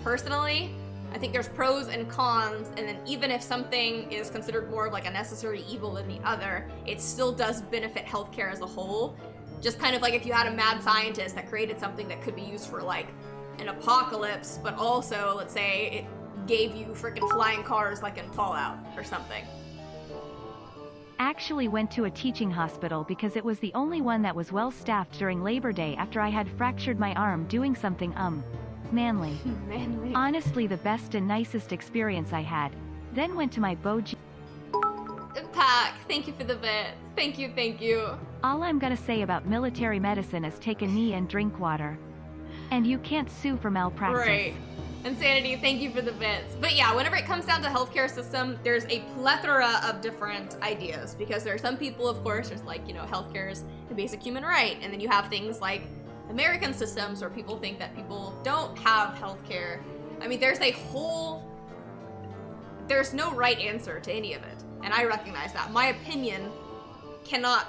personally. I think there's pros and cons, and then even if something is considered more of like a necessary evil than the other, it still does benefit healthcare as a whole. Just kind of like if you had a mad scientist that created something that could be used for like an apocalypse, but also, let's say, it gave you freaking flying cars like in Fallout or something. Actually went to a teaching hospital because it was the only one that was well staffed during Labor Day after I had fractured my arm doing something manly. Manly. Honestly the best and nicest experience I had. Then went to my Boji. Pack, thank you for the bits. Thank you, thank you. All I'm gonna say about military medicine is take a knee and drink water. And you can't sue for malpractice. Right. Insanity, thank you for the bits. But yeah, whenever it comes down to healthcare system, there's a plethora of different ideas because there are some people, of course, there's like, you know, healthcare is a basic human right. And then you have things like American systems where people think that people don't have healthcare. I mean, there's no right answer to any of it. And I recognize that. My opinion cannot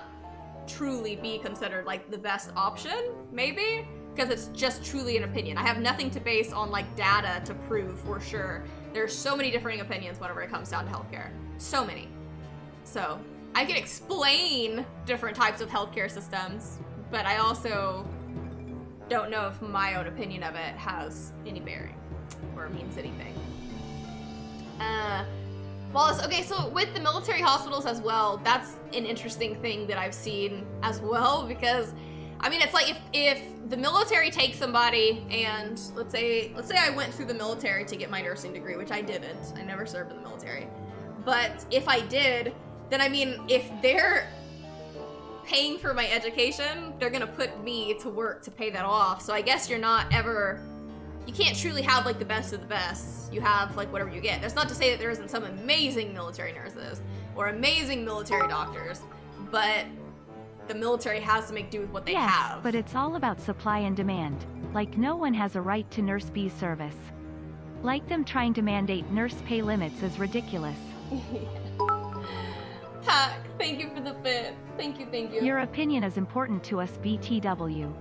truly be considered like the best option, maybe? Because it's just truly an opinion. I have nothing to base on like data to prove for sure. There's so many differing opinions whenever it comes down to healthcare. So many. So I can explain different types of healthcare systems, but I also don't know if my own opinion of it has any bearing or means anything. Wallace, okay, so with the military hospitals as well, that's an interesting thing that I've seen as well because I mean, it's like if the military takes somebody and let's say I went through the military to get my nursing degree, which I didn't. I never served in the military. But if I did, then I mean, if they're paying for my education, they're gonna put me to work to pay that off. So I guess you can't truly have like the best of the best. You have like whatever you get. That's not to say that there isn't some amazing military nurses or amazing military doctors, but the military has to make do with what they have. But it's all about supply and demand. Like no one has a right to nurse B service. Like them trying to mandate nurse pay limits is ridiculous. Pack, thank you for the bits. Thank you, thank you. Your opinion is important to us, BTW.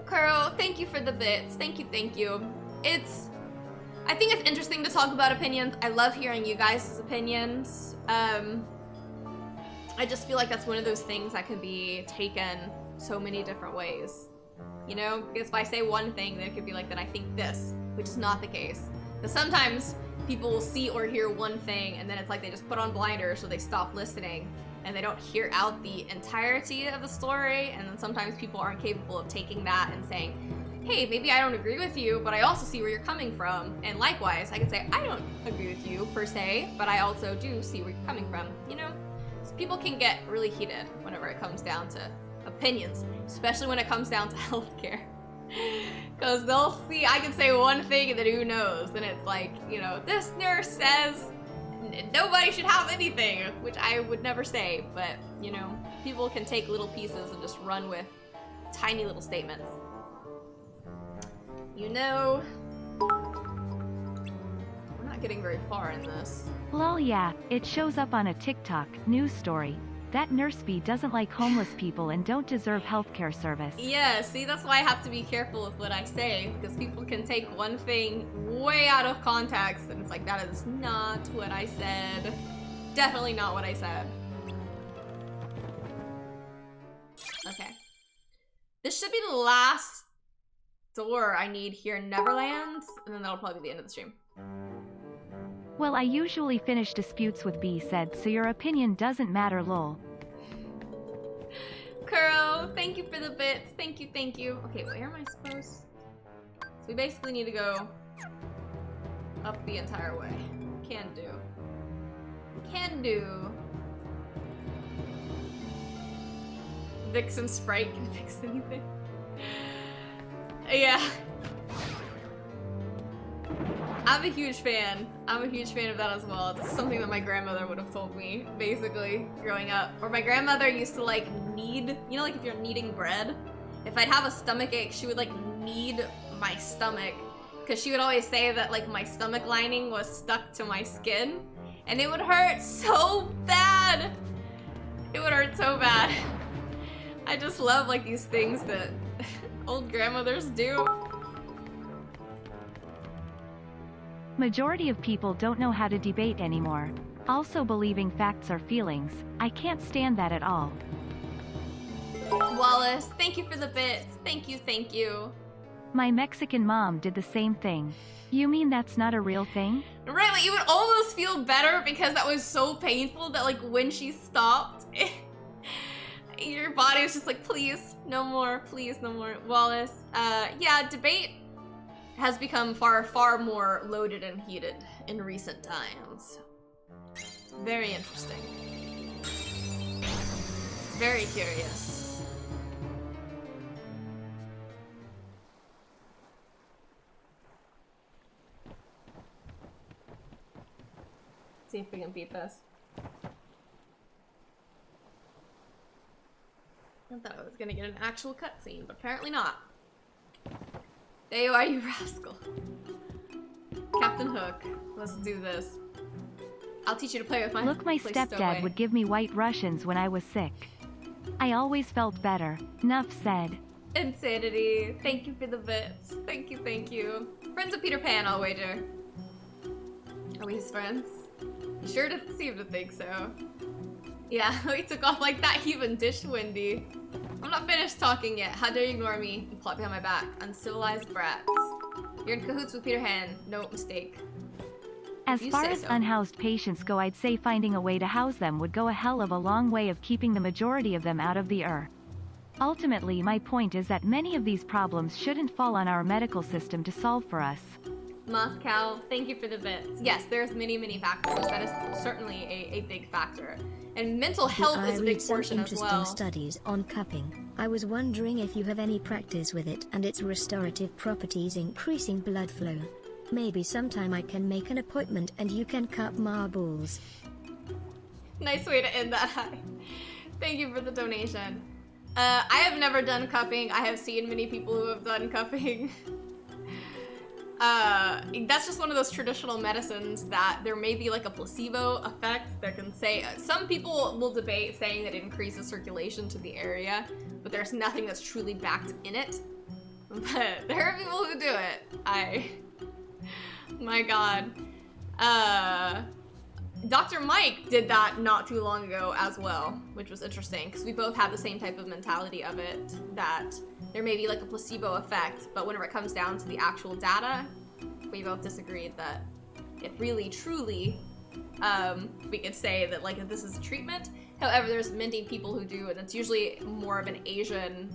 Kuro, thank you for the bits. Thank you, thank you. I think it's interesting to talk about opinions. I love hearing you guys' opinions. I just feel like that's one of those things that can be taken so many different ways. You know, because if I say one thing, then it could be like, then I think this, which is not the case. Because sometimes people will see or hear one thing, and then it's like they just put on blinders, so they stop listening, and they don't hear out the entirety of the story, and then sometimes people aren't capable of taking that and saying, hey, maybe I don't agree with you, but I also see where you're coming from. And likewise, I can say, I don't agree with you, per se, but I also do see where you're coming from, you know? So people can get really heated whenever it comes down to opinions, especially when it comes down to healthcare. Because they'll see, I can say one thing and then who knows? And it's like, you know, this nurse says nobody should have anything, which I would never say, but, you know, people can take little pieces and just run with tiny little statements. You know, we're not getting very far in this. Lol, yeah, it shows up on a TikTok news story. That nurse bee doesn't like homeless people and don't deserve healthcare service. Yeah, see, that's why I have to be careful with what I say, because people can take one thing way out of context, and it's like, that is not what I said. Definitely not what I said. Okay. This should be the last door I need here in Neverland, and then that'll probably be the end of the stream. Well, I usually finish disputes with B said, so your opinion doesn't matter, lol. Kuro, thank you for the bits. Thank you, thank you. Okay, where am I supposed? So we basically need to go up the entire way. Can do. Can do. Vixen Sprite can fix anything. Yeah. I'm a huge fan. I'm a huge fan of that as well. It's something that my grandmother would have told me, basically, growing up. Or my grandmother used to, like, knead, you know, like if you're kneading bread? If I'd have a stomach ache, she would, like, knead my stomach. Because she would always say that, like, my stomach lining was stuck to my skin. And it would hurt so bad! It would hurt so bad. I just love, like, these things that old grandmothers do. Majority of people don't know how to debate anymore. Also believing facts are feelings. I can't stand that at all. Wallace, thank you for the bits. Thank you, thank you. My Mexican mom did the same thing. You mean that's not a real thing? Right, like you would almost feel better because that was so painful that like when she stopped, your body was just like, please, no more, please, no more. Wallace, yeah, debate has become far, far more loaded and heated in recent times. Very interesting. Very curious. See if we can beat this. I thought I was gonna get an actual cutscene, but apparently not. There you are, you rascal. Captain Hook, let's do this. I'll teach you to play with my Look, my stepdad would give me White Russians when I was sick. I always felt better. Nuff said. Insanity. Thank you for the bits. Thank you, thank you. Friends of Peter Pan, I'll wager. Are we his friends? You sure didn't seem to think so. Yeah, we took off like that, he even dished Wendy. I'm not finished talking yet. How dare you ignore me and plot behind my back? Uncivilized brats. You're in cahoots with Peter Pan. No mistake. As far as unhoused patients go, I'd say finding a way to house them would go a hell of a long way of keeping the majority of them out of the Ultimately, my point is that many of these problems shouldn't fall on our medical system to solve for us. Moscow, thank you for the bits. Yes, there's many, many factors. That is certainly a big factor. And mental health is a big portion as well. I read some interesting studies on cupping. I was wondering if you have any practice with it and its restorative properties increasing blood flow. Maybe sometime I can make an appointment and you can cup marbles. Nice way to end that high. Thank you for the donation. I have never done cupping. I have seen many people who have done cupping. That's just one of those traditional medicines that there may be like a placebo effect that can say, some people will debate saying that it increases circulation to the area, but there's nothing that's truly backed in it. But there are people who do it. My God. Dr. Mike did that not too long ago as well, which was interesting because we both have the same type of mentality of it, that there may be like a placebo effect, but whenever it comes down to the actual data, we both disagreed that it really, truly, we could say that like this is a treatment. However, there's many people who do, and it's usually more of an Asian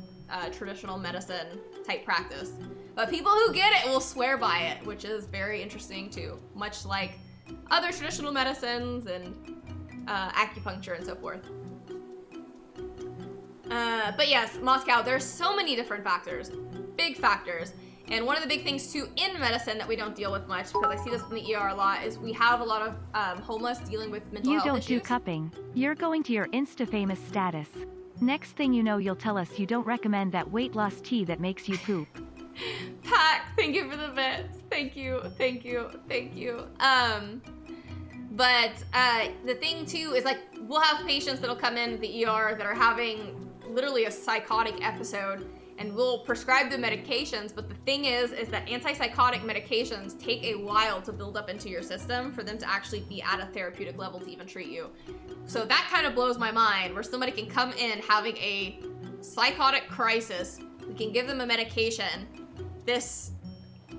traditional medicine type practice. But people who get it will swear by it, which is very interesting too, much like other traditional medicines and acupuncture and so forth. But yes, Moscow, there's so many different factors, big factors. And one of the big things too in medicine that we don't deal with much, because I see this in the ER a lot, is we have a lot of homeless dealing with mental health issues. You don't do cupping. You're going to your Insta-famous status. Next thing you know, you'll tell us you don't recommend that weight loss tea that makes you poop. Pack, thank you for the bits. Thank you, thank you, thank you. But the thing too is like, we'll have patients that'll come in the ER that are having literally a psychotic episode, and we'll prescribe the medications, but the thing is that antipsychotic medications take a while to build up into your system for them to actually be at a therapeutic level to even treat you. So that kind of blows my mind, where somebody can come in having a psychotic crisis, we can give them a medication. This,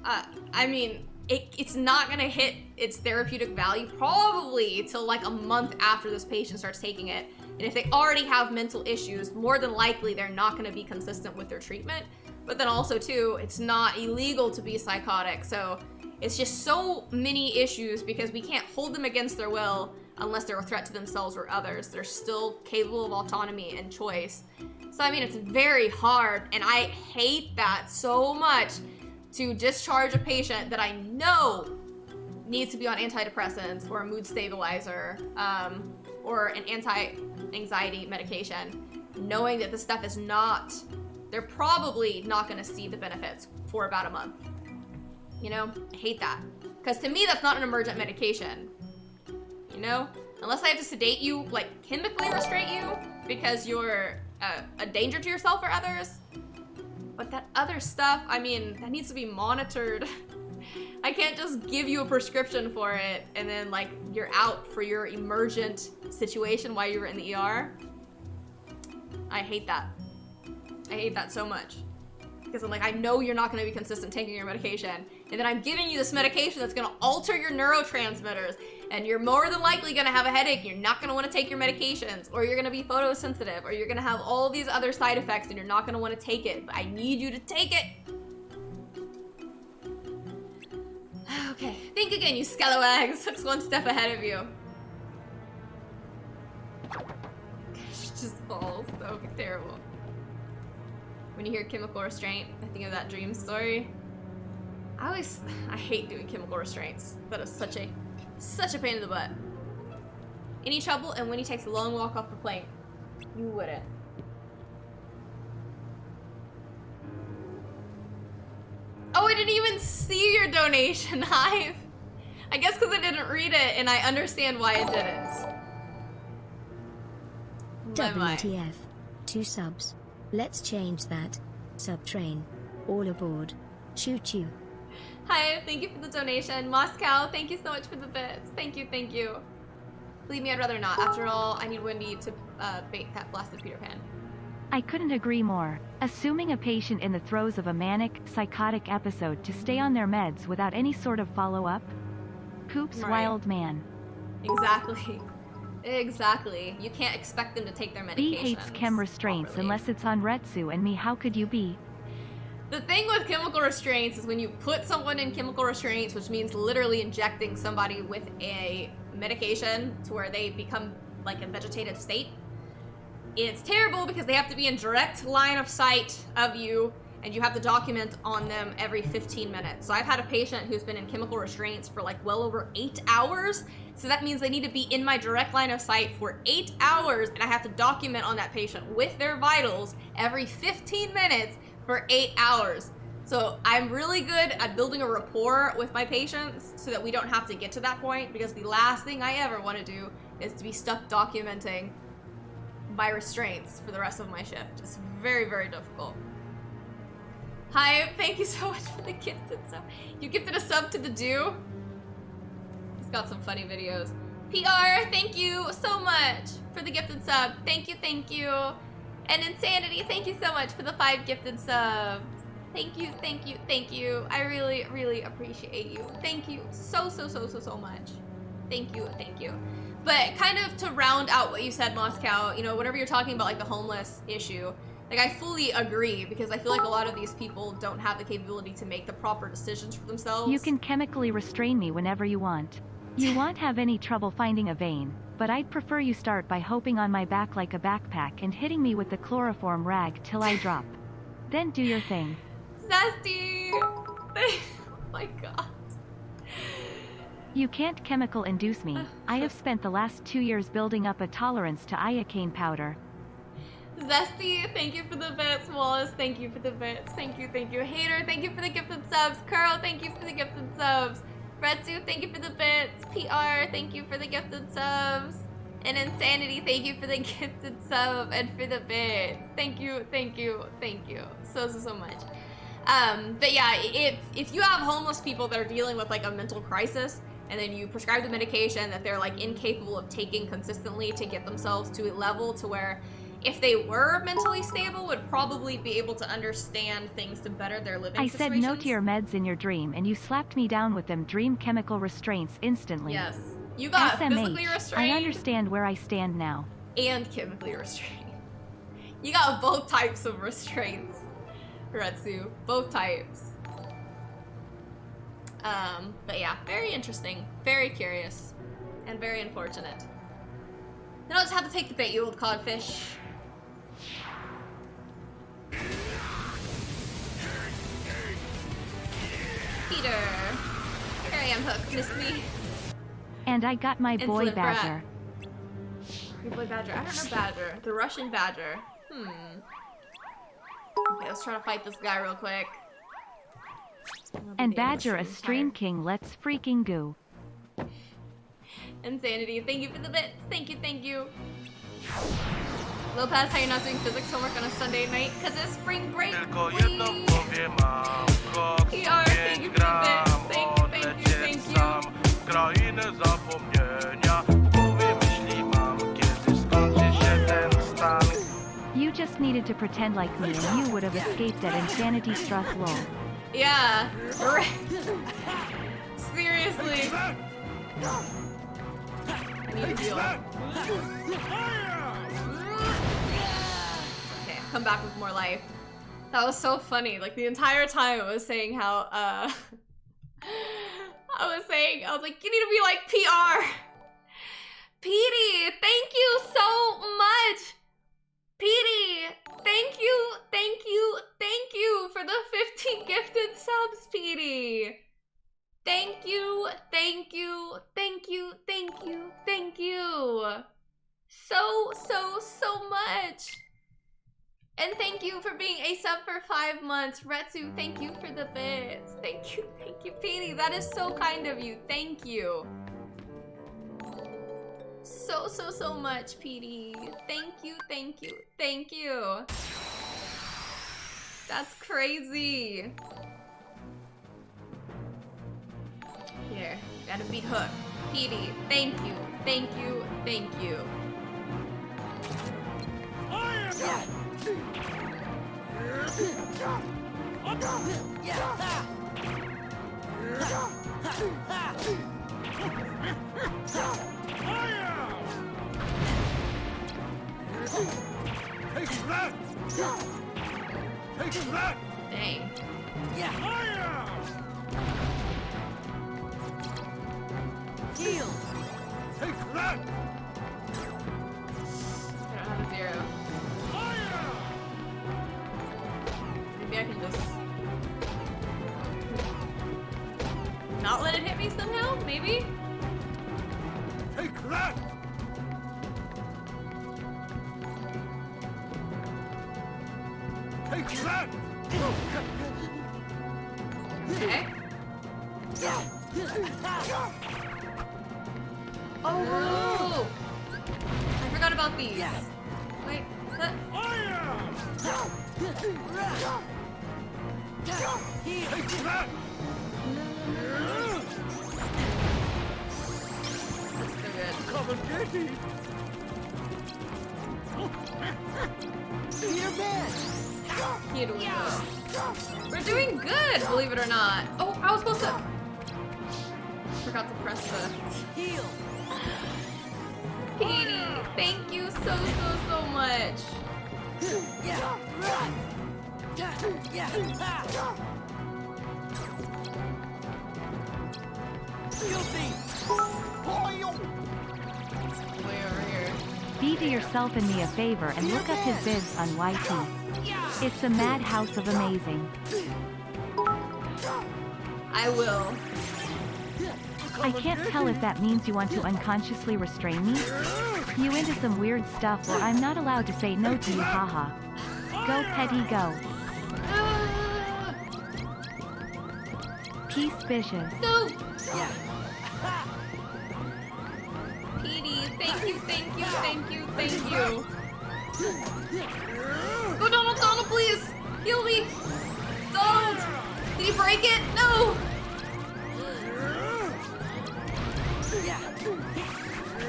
I mean, it's not gonna hit its therapeutic value probably till like a month after this patient starts taking it. And if they already have mental issues, more than likely they're not gonna be consistent with their treatment. But then also too, it's not illegal to be psychotic. So it's just so many issues because we can't hold them against their will unless they're a threat to themselves or others. They're still capable of autonomy and choice. So I mean, it's very hard, and I hate that so much, to discharge a patient that I know needs to be on antidepressants or a mood stabilizer or an anti-anxiety medication, knowing that this stuff is not, they're probably not gonna see the benefits for about a month. You know, I hate that. Because to me, that's not an emergent medication. You know? Unless I have to sedate you, like chemically restrain you because you're a danger to yourself or others. But that other stuff, I mean, that needs to be monitored. I can't just give you a prescription for it and then like you're out for your emergent situation while you were in the ER. I hate that. I hate that so much. Because I'm like, I know you're not gonna be consistent taking your medication. And then I'm giving you this medication that's gonna alter your neurotransmitters. And you're more than likely gonna have a headache. You're not gonna wanna take your medications. Or you're gonna be photosensitive. Or you're gonna have all these other side effects and you're not gonna wanna take it. But I need you to take it. Okay, think again, you scalawags. That's one step ahead of you. She just falls. That would be terrible. When you hear chemical restraint, I think of that dream story. I hate doing chemical restraints. That is such a pain in the butt. Any trouble? And when he takes a long walk off the plane, you wouldn't. Oh, I didn't even see your donation, Hive. I guess because I didn't read it, and I understand why it didn't. WTF. 2 subs. Let's change that. Subtrain. All aboard. Choo choo. Hi, thank you for the donation. Moscow, thank you so much for the bits. Thank you, thank you. Believe me, I'd rather not. After all, I need Wendy to bait that blasted Peter Pan. I couldn't agree more. Assuming a patient in the throes of a manic, psychotic episode to stay on their meds without any sort of follow-up? Poops, Right. wild man. Exactly. Exactly. You can't expect them to take their medication. B hates chem restraints properly. unless it's on Retsu and me. How could you be? The thing with chemical restraints is when you put someone in chemical restraints, which means literally injecting somebody with a medication to where they become like a vegetative state, it's terrible because they have to be in direct line of sight of you and you have to document on them every 15 minutes. So I've had a patient who's been in chemical restraints for like well over 8 hours. So that means they need to be in my direct line of sight for 8 hours and I have to document on that patient with their vitals every 15 minutes for 8 hours. So I'm really good at building a rapport with my patients so that we don't have to get to that point, because the last thing I ever want to do is to be stuck documenting my restraints for the rest of my shift. It's very, very difficult. Hi, thank you so much for the gifted sub. You gifted a sub to the Dew? He's got some funny videos. PR, thank you so much for the gifted sub. Thank you, thank you. And Insanity, thank you so much for the 5 gifted subs. Thank you, thank you, thank you. I really, really appreciate you. Thank you so, so, so, so, so much. Thank you, thank you. But kind of to round out what you said, Moscow, you know, whenever you're talking about like the homeless issue, like I fully agree, because I feel like a lot of these people don't have the capability to make the proper decisions for themselves. You can chemically restrain me whenever you want. You won't have any trouble finding a vein, but I'd prefer you start by hopping on my back like a backpack and hitting me with the chloroform rag till I drop. Then do your thing. Zesty! Oh my god. You can't chemical induce me. I have spent the last 2 years building up a tolerance to iocane powder. Zesty, thank you for the bits. Wallace, thank you for the bits. Thank you, thank you. Hater, thank you for the gifted subs. Curl, thank you for the gifted subs. Retsu, thank you for the bits. PR, thank you for the gifted subs. And Insanity, thank you for the gifted sub and for the bits. Thank you, thank you, thank you. So, so, so much. But yeah, if you have homeless people that are dealing with like a mental crisis, and then you prescribe the medication that they're like incapable of taking consistently to get themselves to a level to where if they were mentally stable, would probably be able to understand things to better their living I said situations. no to your meds in your dream and you slapped me down with them dream chemical restraints instantly. Yes. You got physically SMH, restrained. I understand where I stand now. And chemically restrained. You got both types of restraints, Retsu. Both types. But yeah, very interesting, very curious, and very unfortunate. Then I'll just have to take the bait, you old codfish. Peter. Here I am, Hook. Miss me. And I got my boy Insolent brat. Badger. Your boy Badger. I don't know Badger. The Russian Badger. Okay, let's try to fight this guy real quick. And Badger a stream king, let's freaking go. Insanity. Thank you for the bits. Thank you, thank you. Lopez, how you not doing physics homework on a Sunday night? Cause it's spring break. PR, thank you for the bits. Thank you, thank you, thank you. You just needed to pretend like me and you would have escaped that insanity struck lol. Yeah, right. Seriously. I need to heal. Okay, come back with more life. That was so funny. Like the entire time I was saying how I was like, you need to be like PR. Petey, thank you so much. Petey, thank you, thank you, thank you for the 15 gifted subs, Petey. Thank you, thank you, thank you, thank you, thank you. So much. And thank you for being a sub for 5 months. Retsu, thank you for the bits. Thank you, Petey. That is so kind of you. Thank you. So much, Petey. Thank you, thank you, thank you. That's crazy. Here, gotta beat Hook. Petey, thank you, thank you, thank you. Dang. Heal. I don't have a zero. Maybe I can just not let it hit me somehow? Maybe? Take that! Take that! Okay. Oh! I forgot about these. Wait, what? Take that! That's so good. Come and get it! Peter Pan. Here we go. We're doing good, believe it or not. Oh, I was supposed to. Forgot to press the. Heal. Petey, thank you so much. Guilty. Way over here. Be to yourself and me a favor and look up his vids on YT. It's a madhouse of amazing. I will. I can't tell if that means you want to unconsciously restrain me. You into some weird stuff or I'm not allowed to say no to you, haha. Go Petty, go. Peace, bitches. No! Petey, thank you, thank you, thank you, thank you. Go Donald, please! Heal me! Donald! Did he break it? No!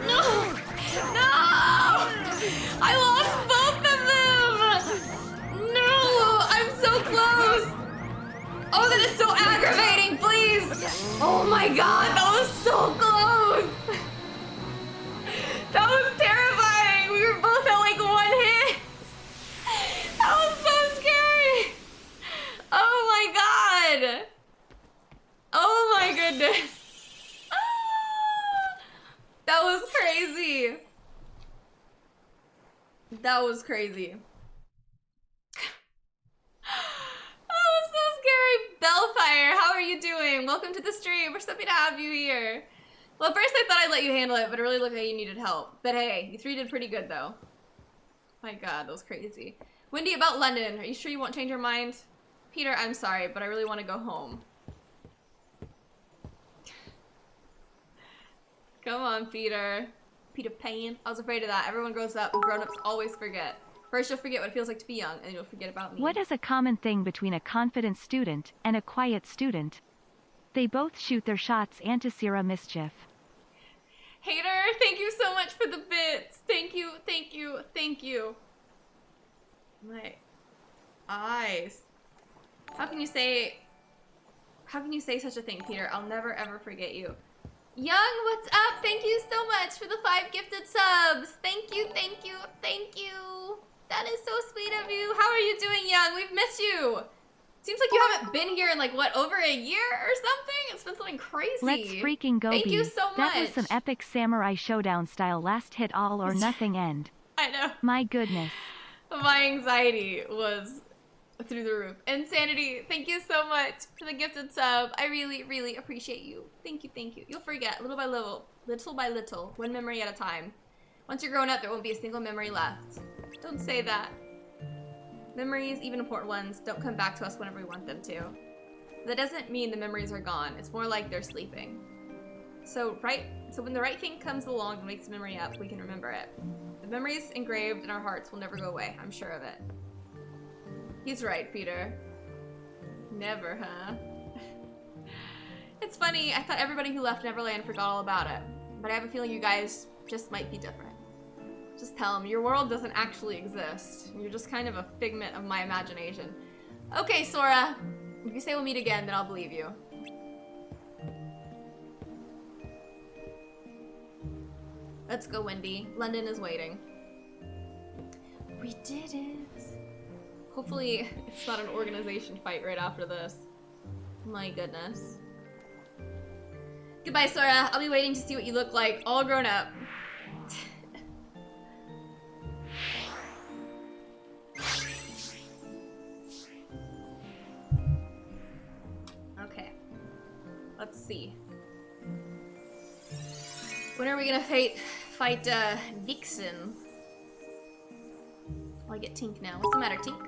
No! No! I lost both of is so aggravating, please! Oh my god, that was so close! That was terrifying! We were both at like 1 hit! That was so scary! Oh my god! Oh my goodness! Ah! That was crazy! That was crazy. That was so scary. Bellfire, how are you doing? Welcome to the stream. We're so happy to have you here. Well, at first I thought I'd let you handle it, but it really looked like you needed help. But hey, you 3 did pretty good though. My god, that was crazy. Wendy, about London, are you sure you won't change your mind? Peter, I'm sorry, but I really want to go home. Come on, Peter. Peter Pan. I was afraid of that. Everyone grows up and grown-ups always forget. First you'll forget what it feels like to be young, and then you'll forget about me. What is a common thing between a confident student and a quiet student? They both shoot their shots. Antisera mischief. Hater, thank you so much for the bits. Thank you, thank you, thank you. My eyes. How can you say such a thing, Peter? I'll never ever forget you. Young, what's up? Thank you so much for the 5 gifted subs. Thank you, thank you, thank you. That is so sweet of you. How are you doing, Young? We've missed you. Seems like you haven't been here in like, what, over a year or something? It's been something crazy. Let's freaking go, Thank B. you so much. That was some epic samurai showdown style last hit all or nothing end. I know. My goodness. My anxiety was through the roof. Insanity, thank you so much for the gifted sub. I really, really appreciate you. Thank you, thank you. You'll forget little by little, one memory at a time. Once you're grown up, there won't be a single memory left. Don't say that. Memories, even important ones, don't come back to us whenever we want them to. That doesn't mean the memories are gone. It's more like they're sleeping. So when the right thing comes along and wakes the memory up, we can remember it. The memories engraved in our hearts will never go away. I'm sure of it. He's right, Peter. Never, huh? It's funny, I thought everybody who left Neverland forgot all about it. But I have a feeling you guys just might be different. Just tell them, your world doesn't actually exist. You're just kind of a figment of my imagination. Okay, Sora. If you say we'll meet again, then I'll believe you. Let's go, Wendy. London is waiting. We did it. Hopefully, it's not an organization fight right after this. My goodness. Goodbye, Sora. I'll be waiting to see what you look like, all grown up. Okay. Let's see. When are we gonna fight Vixen? Oh, I get Tink now. What's the matter, Tink?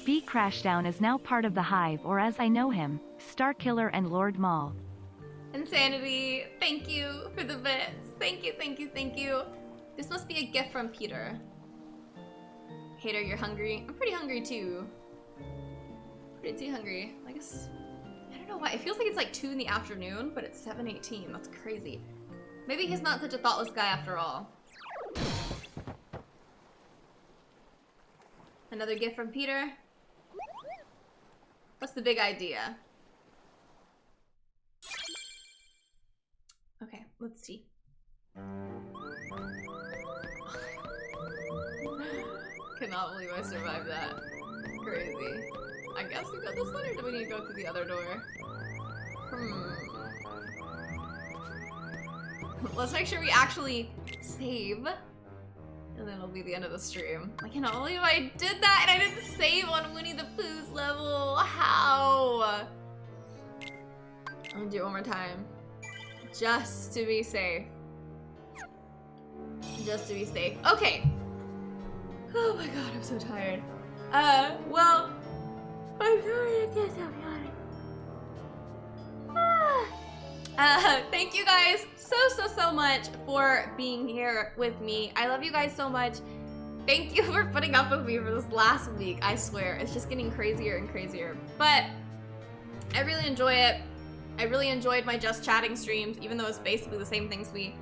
B Crashdown is now part of the Hive, or as I know him, Starkiller and Lord Maul. Insanity, thank you for the bits. Thank you, thank you, thank you. This must be a gift from Peter. Hater, you're hungry? I'm pretty hungry too. Pretty hungry. I guess, I don't know why. It feels like it's like 2 in the afternoon, but it's 7:18. That's crazy. Maybe he's not such a thoughtless guy after all. Another gift from Peter. What's the big idea? Okay, let's see. Cannot believe I survived that. Crazy. I guess we got this one, or do we need to go through the other door? Let's make sure we actually save. And then it'll be the end of the stream. I cannot believe I did that and I didn't save on Winnie the Pooh's level. How? I'm gonna do it one more time. Just to be safe. Just to be safe. Okay. Oh my god, I'm so tired. Well, I'm sorry I can't stop yawning. Thank you guys so much for being here with me. I love you guys so much. Thank you for putting up with me for this last week. I swear, it's just getting crazier and crazier. But I really enjoy it. I really enjoyed my Just Chatting streams, even though it's basically the same things we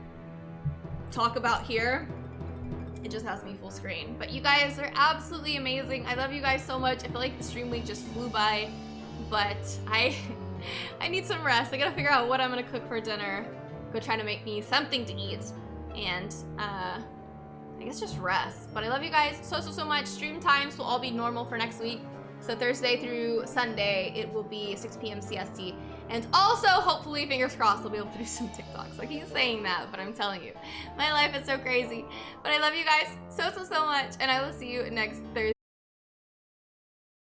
talk about here. it just has me full screen. But you guys are absolutely amazing. I love you guys so much. I feel like the stream week just flew by, but I need some rest. I gotta figure out what I'm gonna cook for dinner. Go try to make me something to eat, and I guess just rest. But I love you guys so much. Stream times will all be normal for next week. So Thursday through Sunday, it will be 6 p.m. CST. And also, hopefully, fingers crossed, I'll be able to do some TikToks. I keep saying that, but I'm telling you, my life is so crazy. But I love you guys so much, and I will see you next Thursday.